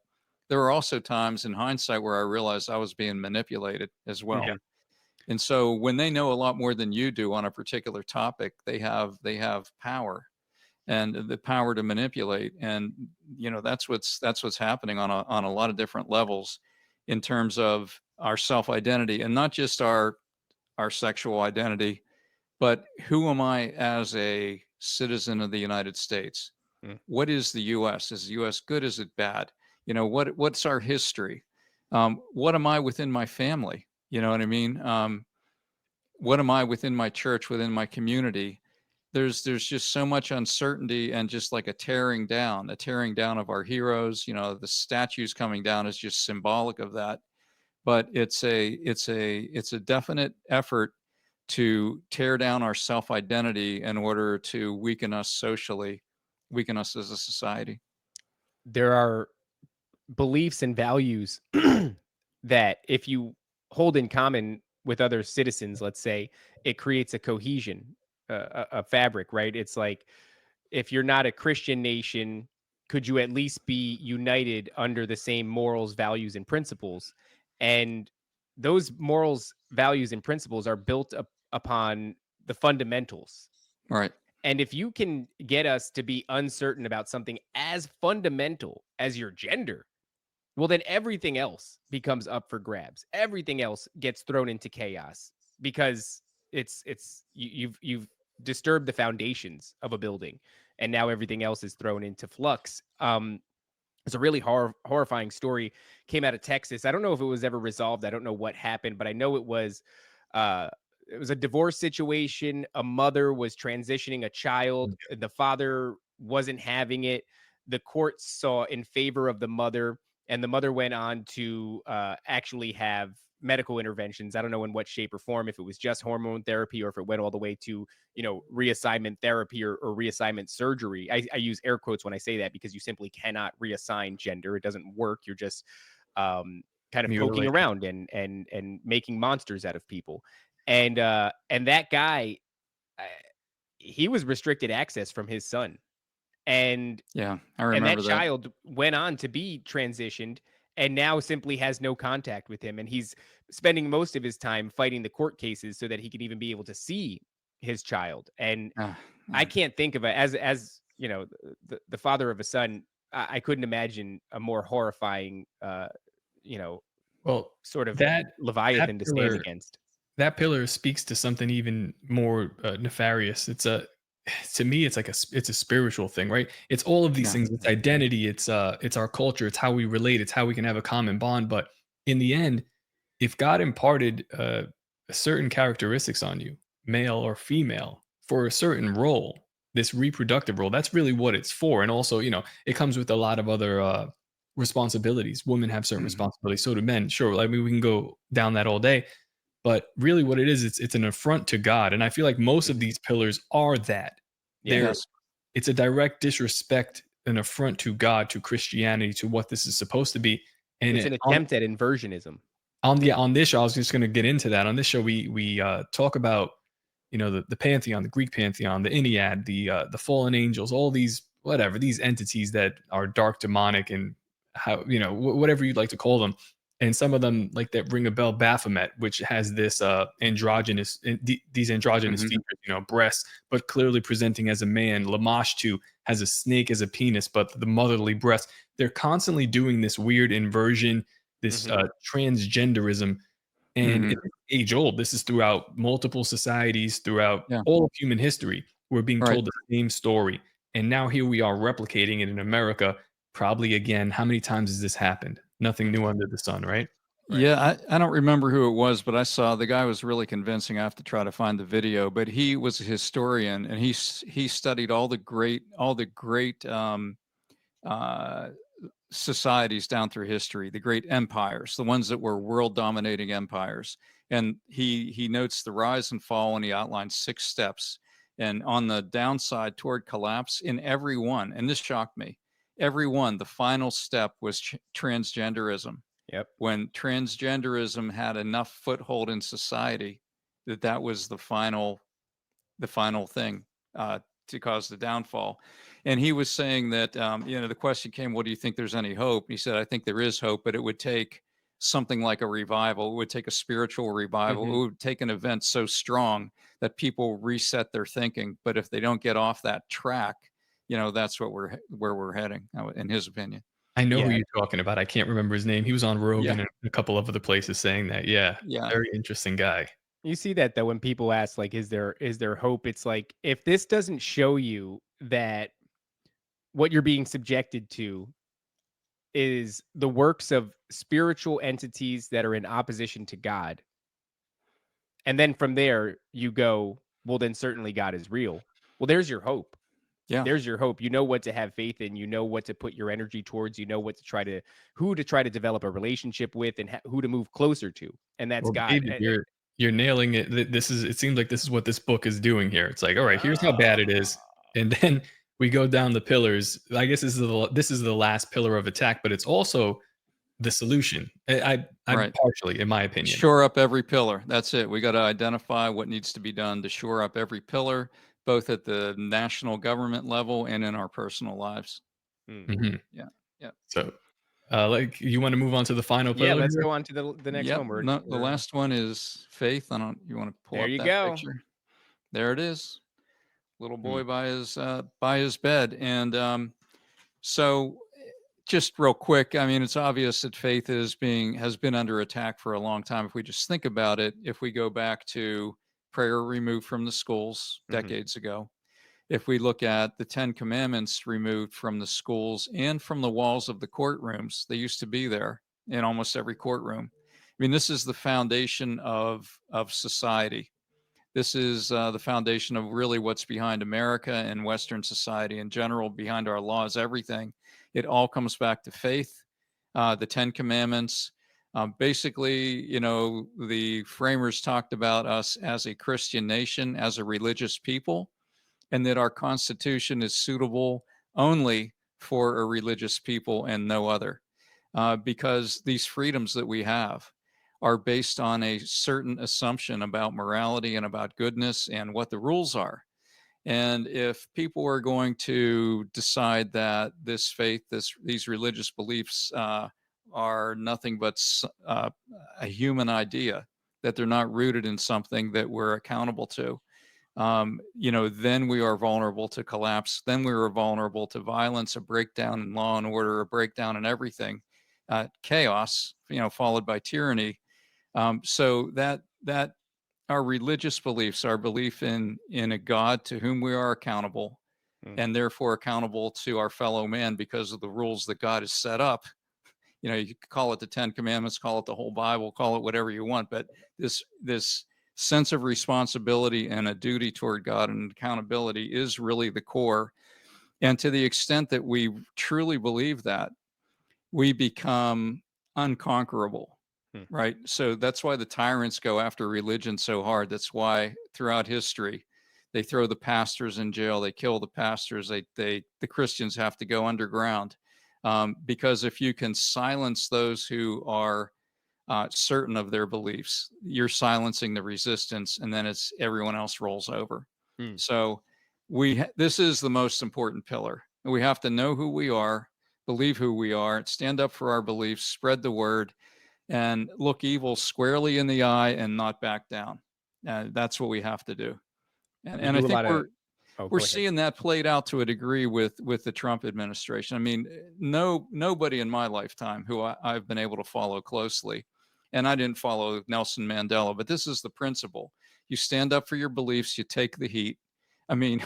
there were also times in hindsight where I realized I was being manipulated as well. Okay. And so when they know a lot more than you do on a particular topic, they have power and the power to manipulate. And that's what's happening on a lot of different levels in terms of our self-identity, and not just our sexual identity, but who am I as a citizen of the United States? Mm. What is the US? Is the US good? Is it bad? What's our history? What am I within my family? You know what I mean? What am I within my church, within my community? There's just so much uncertainty, and just like a tearing down of our heroes. The statues coming down is just symbolic of that. But it's a definite effort to tear down our self-identity in order to weaken us socially, weaken us as a society. There are beliefs and values that if you hold in common with other citizens, let's say, it creates a cohesion, a fabric, right? It's like, if you're not a Christian nation, could you at least be united under the same morals, values, and principles? And those morals, values, and principles are built upon the fundamentals. Right. And if you can get us to be uncertain about something as fundamental as your gender, well, then everything else becomes up for grabs. Everything else gets thrown into chaos, because you've disturbed the foundations of a building, and now everything else is thrown into flux. It's a really horrifying story. Came out of Texas. I don't know if it was ever resolved. I don't know what happened, but I know it was a divorce situation. A mother was transitioning a child. The father wasn't having it. The court saw in favor of the mother, and the mother went on to actually have medical interventions. I don't know in what shape or form, if it was just hormone therapy or if it went all the way to, reassignment therapy or reassignment surgery. I use air quotes when I say that, because you simply cannot reassign gender. It doesn't work. You're just kind of poking Mutilated. around and making monsters out of people. And that guy, uh, he was restricted access from his son. And Yeah, I and that remember that. child went on to be transitioned, and now simply has no contact with him. And he's spending most of his time fighting the court cases so that he can even be able to see his child. And Ah, I man. can't think of it as the father of a son. I couldn't imagine a more horrifying, Well, sort of that Leviathan to stand pillar against. that pillar speaks to something even more nefarious. To me, it's a spiritual thing, right? It's all of these Yeah. things. It's identity. It's our culture. It's how we relate. It's how we can have a common bond. But in the end, if God imparted certain characteristics on you, male or female, for a certain role, this reproductive role, that's really what it's for. And also, it comes with a lot of other responsibilities. Women have certain Mhm. responsibilities. So do men. Sure, I mean, we can go down that all day. But really, what it is, it's an affront to God. And I feel like most of these pillars are that. They're Yes. It's a direct disrespect, an affront to God, to Christianity, to what this is supposed to be. And It's an on attempt at inversionism. on this show, I was just going to get into that. On this show, we talk about the pantheon, the Greek pantheon, the Ennead, the fallen angels, all these whatever these entities that are dark, demonic, and how whatever you'd like to call them. And some of them, like that, ring a bell. Baphomet, which has this these androgynous Mhm. features, breasts, but clearly presenting as a man. Lamashtu has a snake as a penis, but the motherly breast. They're constantly doing this weird inversion, this Mhm. transgenderism, and Mhm. it's age old. This is throughout multiple societies, throughout Yeah. all of human history. We're being Right. told the same story. And now here we are replicating it in America, probably again. How many times has this happened? Nothing new under the sun, right? Right. Yeah, I don't remember who it was, but I saw the guy was really convincing. I have to try to find the video, but he was a historian, and he studied all the great uh, societies down through history, the great empires, the ones that were world dominating empires. And he notes the rise and fall, and he outlines 6 steps. And on the downside toward collapse in every one, and this shocked me, every one, the final step was transgenderism. Yep. When transgenderism had enough foothold in society, that was the final thing. cause the downfall. And he was saying that, the question came, what do you think there's any hope? He said, I think there is hope, but it would take something like a revival. It would take a spiritual revival. It would take an event so strong that people reset their thinking. But if they don't get off that track, that's where we're heading, in his opinion. I know who Yeah. you're talking about. I can't remember his name. He was on Rogan and a couple of other places saying that. Yeah. Yeah. Very interesting guy. You see that though when people ask like, is there hope? It's like, if this doesn't show you that what you're being subjected to is the works of spiritual entities that are in opposition to God, and then from there you go, well, then certainly God is real. Well, there's your hope. Yeah. There's your hope. You know what to have faith in. You know what to put your energy towards. You know what to try to develop a relationship with, and who to move closer to. And that's Well, God. David, you're nailing it. It seems like this is what this book is doing here. It's like, all right, here's how bad it is. And then we go down the pillars. I guess this is the last pillar of attack, but it's also the solution. I'm Right. partially, in my opinion. Shore up every pillar. That's it. We got to identify what needs to be done to shore up every pillar, both at the national government level and in our personal lives. Mhm. Yeah. Yeah. So, like, you want to move on to the final pillar? Yeah, let's here? go on to the next one. The last one is faith. You want to pull There up you that go. picture? There it is. Little boy Hmm. by his bed. And so just real quick, I mean, it's obvious that faith has been under attack for a long time. If we just think about it, if we go back to prayer removed from the schools Mhm. decades ago, if we look at the 10 Commandments removed from the schools and from the walls of the courtrooms, they used to be there in almost every courtroom. I mean, this is the foundation of society. This is the foundation of really what's behind America and Western society in general, behind our laws, everything. It all comes back to faith, the 10 Commandments. Basically, the framers talked about us as a Christian nation, as a religious people, and that our Constitution is suitable only for a religious people and no other. Because these freedoms that we have are based on a certain assumption about morality and about goodness and what the rules are. And if people are going to decide that this faith, these religious beliefs are nothing but a human idea, that they're not rooted in something that we're accountable to, then we are vulnerable to collapse. Then we are vulnerable to violence, a breakdown in law and order, a breakdown in everything, chaos, followed by tyranny. So that our religious beliefs, our belief in a God to whom we are accountable, and therefore accountable to our fellow man because of the rules that God has set up. You could call it the 10 Commandments, call it the whole Bible, call it whatever you want, but this sense of responsibility and a duty toward God and accountability is really the core. And to the extent that we truly believe that, we become unconquerable, right? So that's why the tyrants go after religion so hard. That's why throughout history, they throw the pastors in jail, they kill the pastors, the Christians have to go underground. Because if you can silence those who are certain of their beliefs, you're silencing the resistance, and then everyone else rolls over. So this is the most important pillar. We have to know who we are, believe who we are, stand up for our beliefs, spread the word, and look evil squarely in the eye and not back down. That's what we have to do. And I think we're seeing that played out to a degree with the Trump administration. I mean, nobody in my lifetime who I've been able to follow closely, and I didn't follow Nelson Mandela, but this is the principle. You stand up for your beliefs, you take the heat. I mean,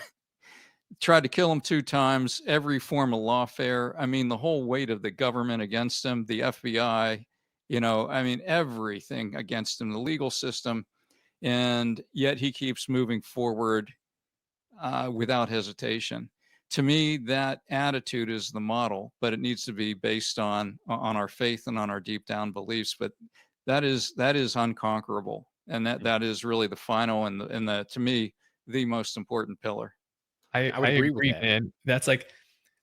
tried to kill him 2 times, every form of lawfare. I mean, the whole weight of the government against him, the FBI, I mean, everything against him, the legal system. And yet he keeps moving forward without hesitation. To me, that attitude is the model, but it needs to be based on our faith and on our deep down beliefs. But that is unconquerable, and that is really the final and the to me the most important pillar. I would agree with that. Man. That's like,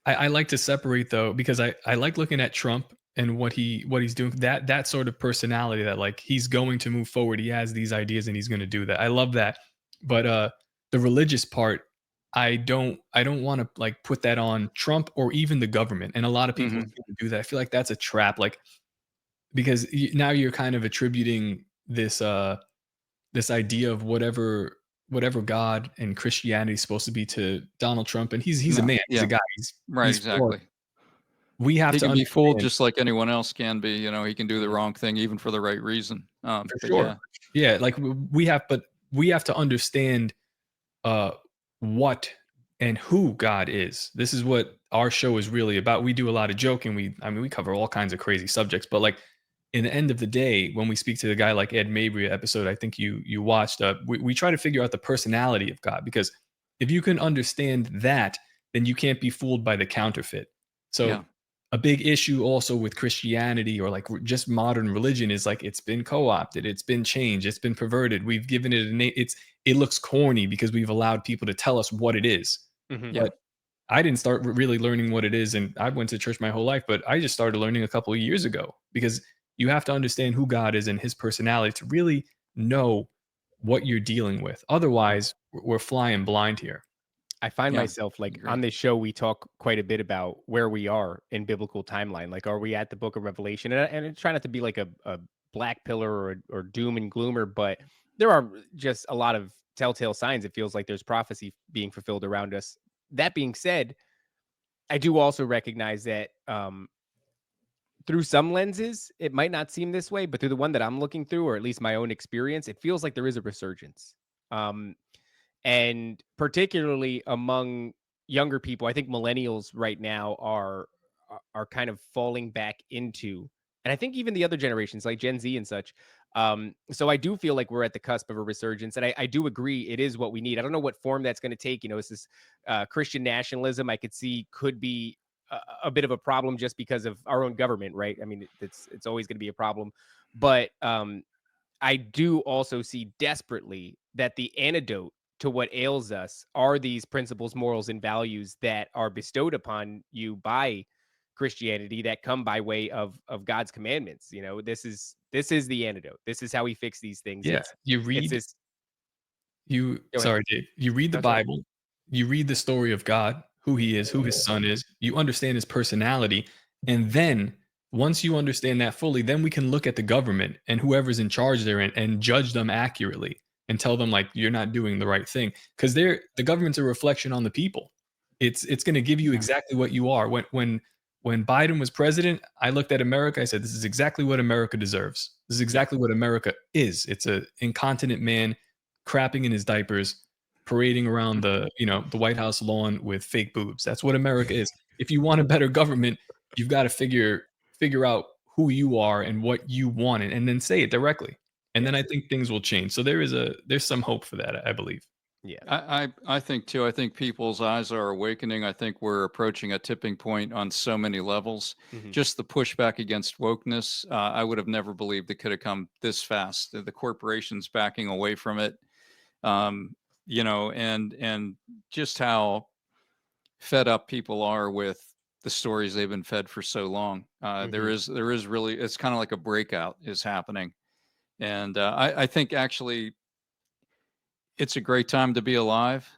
I like to separate though, because I like looking at Trump and what he's doing. That sort of personality that like he's going to move forward. He has these ideas and he's going to do that. I love that. But the religious part, I don't want to like put that on Trump or even the government. And a lot of people Mhm. seem to do that. I feel like that's a trap, like because now you're kind of attributing this idea of whatever God and Christianity is supposed to be to Donald Trump, and he's a No, man, he's a yeah, guy, right, he's flawed. exactly. We have He to can be fooled understand just like anyone else can be. He can do the Mhm. wrong thing even for the right reason. For But sure. yeah, Yeah, like we have to understand uh what and who God is. This is what our show is really about. We do a lot of joking. I mean we cover all kinds of crazy subjects, but like in the end of the day, when we speak to the guy like Ed Mabry episode, I think you watched, we try to figure out the personality of God, because if you can understand that, then you can't be fooled by the counterfeit. yeah, So a big issue also with Christianity or like just modern religion is like it's been co-opted, it's been changed, it's been perverted. We've given it a name. It looks corny because we've allowed people to tell us what it is. Mhm. yeah. But I didn't start really learning what it is, and I went to church my whole life, but I just started learning a couple of years ago, because you have to understand who God is and his personality to really know what you're dealing with. Otherwise, we're flying blind here. I find Yeah, myself like agree. on this show, we talk quite a bit about where we are in biblical timeline. Like, are we at the book of Revelation? And I try not to be like a black pillar or doom and gloomer, but there are just a lot of telltale signs. It feels like there's prophecy being fulfilled around us. That being said, I do also recognize that through some lenses, it might not seem this way, but through the one that I'm looking through, or at least my own experience, it feels like there is a resurgence. Um, and particularly among younger people, I think millennials right now are kind of falling back into, and I think even the other generations like Gen Z and such. So I do feel like we're at the cusp of a resurgence, and I do agree it is what we need. I don't know what form that's going to take. Is this Christian nationalism? I could see could be a bit of a problem just because of our own government, right? I mean, it's always going to be a problem, but I do also see desperately that the antidote to what ails us are these principles, morals, and values that are bestowed upon you by Christianity that come by way of God's commandments. This is the antidote. This is how we fix these things. Yeah, you It's read this. you Go ahead. sorry, Dave. You read the No, sorry. Bible, you read the story of God, who he is, who his son is, you understand his personality, and then once you understand that fully, then we can look at the government and whoever's in charge there and judge them accurately and tell them like you're not doing the right thing, because the government's a reflection on the people. It's going to give you Yeah, exactly what you are. When Biden was president, I looked at America, I said this is exactly what America deserves. This is Yeah. exactly what America is. It's a incontinent man crapping in his diapers, parading around the White House lawn with fake boobs. That's what America is. If you want a better government, you've got to figure out who you are and what you want, and then say it directly. And then Yeah. I think things will change. So there's some hope for that, I believe. Yeah. I think too. I think people's eyes are awakening. I think we're approaching a tipping point on so many levels. Mhm. Just the pushback against wokeness, I would have never believed it could have come this fast. The corporations backing away from it, um, and just how fed up people are with the stories they've been fed for so long. Mhm. There is really, it's kind of like a breakout is happening, and I think actually it's a great time to be alive.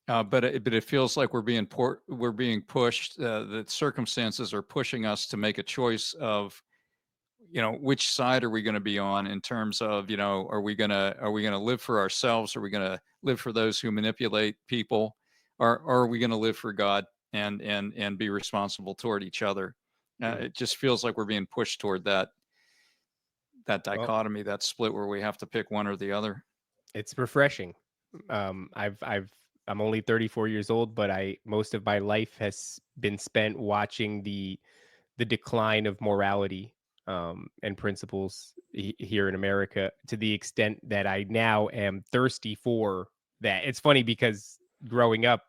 But it feels like we're being pushed. The circumstances are pushing us to make a choice of which side are we going to be on in terms of are we gonna live for ourselves? Are we going to live for those who manipulate people? Or are we going to live for God and be responsible toward each other? Mhm. It just feels like we're being pushed toward that Well, dichotomy, that split where we have to pick one or the other. it's refreshing. I'm only 34 years old, but I most of my life has been spent watching the decline of morality and principles here in America, to the extent that I now am thirsty for that. It's funny because growing up,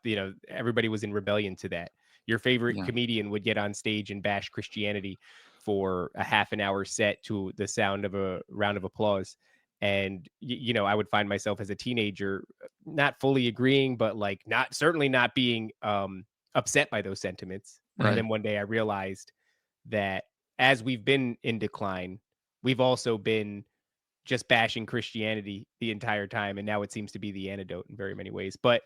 everybody was in rebellion to that. Your favorite Yeah. comedian would get on stage and bash Christianity for a half an hour set to the sound of a round of applause. And I would find myself as a teenager not fully agreeing, but like not certainly not being upset by those sentiments. And Right. then one day I realized that as we've been in decline, we've also been just bashing Christianity the entire time, and now it seems to be the antidote in very many ways. But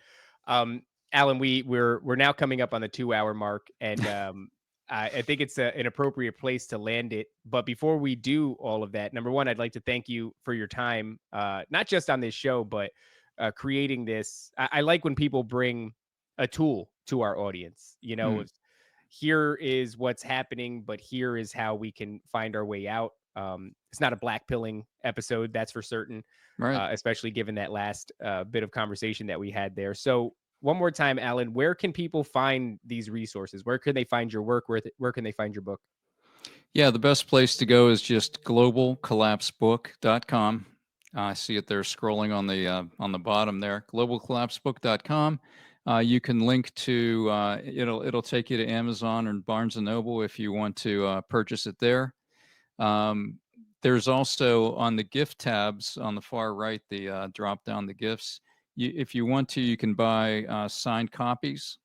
Allan, we're now coming up on the 2-hour mark, and I think it's an appropriate place to land it. But before we do all of that, number one, I'd like to thank you for your time, not just on this show, but creating this. I like when people bring a tool to our audience. You know, here is what's happening, but here is how we can find our way out. It's not a black pilling episode, that's for certain, Right. especially given that last bit of conversation that we had there. So one more time, Allan, where can people find these resources? Where can they find your work? Where can they find your book? Yeah, the best place to go is just globalcollapsebook.com. I see it there scrolling on the bottom there, globalcollapsebook.com. You can link to it'll take you to Amazon and Barnes and Noble if you want to purchase it there. There's also on the gift tabs on the far right, the drop down the gifts. If you want to, you can buy signed copies.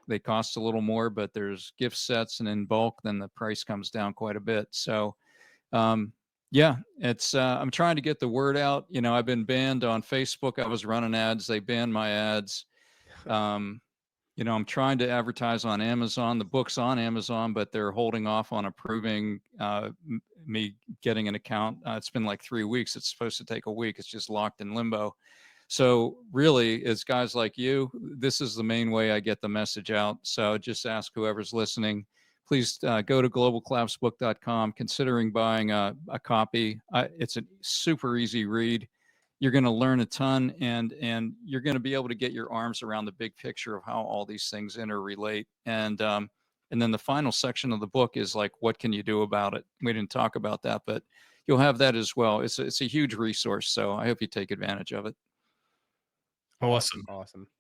They cost a little more, but there's gift sets, and in bulk, then the price comes down quite a bit. So, yeah, it's I'm trying to get the word out. You know, I've been banned on Facebook. I was running ads. They banned my ads. You know, I'm trying to advertise on Amazon. The book's on Amazon, but they're holding off on approving me getting an account. It's been like 3 weeks. It's supposed to take a week. It's just locked in limbo. So really, it's guys like you, this is the main way I get the message out. So just ask whoever's listening, please go to globalcollapsebook.com, considering buying a copy. It's a super easy read. You're going to learn a ton, and you're going to be able to get your arms around the big picture of how all these things interrelate. And then the final section of the book is like, what can you do about it? We didn't talk about that, but you'll have that as well. It's a huge resource. So I hope you take advantage of it. Awesome.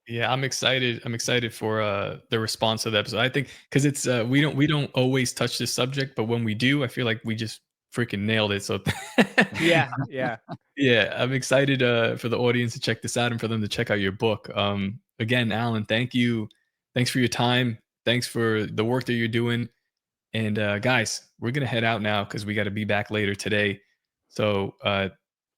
Yeah, I'm excited. I'm excited for the response to the episode. I think because it's we don't always touch this subject, but when we do, I feel like we just freaking nailed it. So yeah. Yeah, I'm excited for the audience to check this out and for them to check out your book. Again, Allan, thank you. Thanks for your time. Thanks for the work that you're doing. And guys, we're gonna head out now because we got to be back later today. So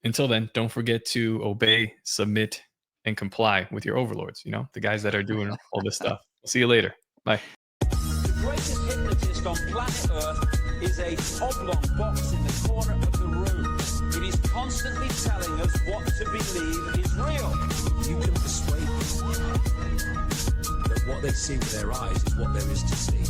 until then, don't forget to obey, submit, and comply with your overlords. You know, the guys that are doing all this stuff. We'll see you later. Bye. The greatest hypnotist on planet Earth is a oblong box in the corner of the room. It is constantly telling us what to believe is real. You can persuade them that what they see with their eyes is what there is to see.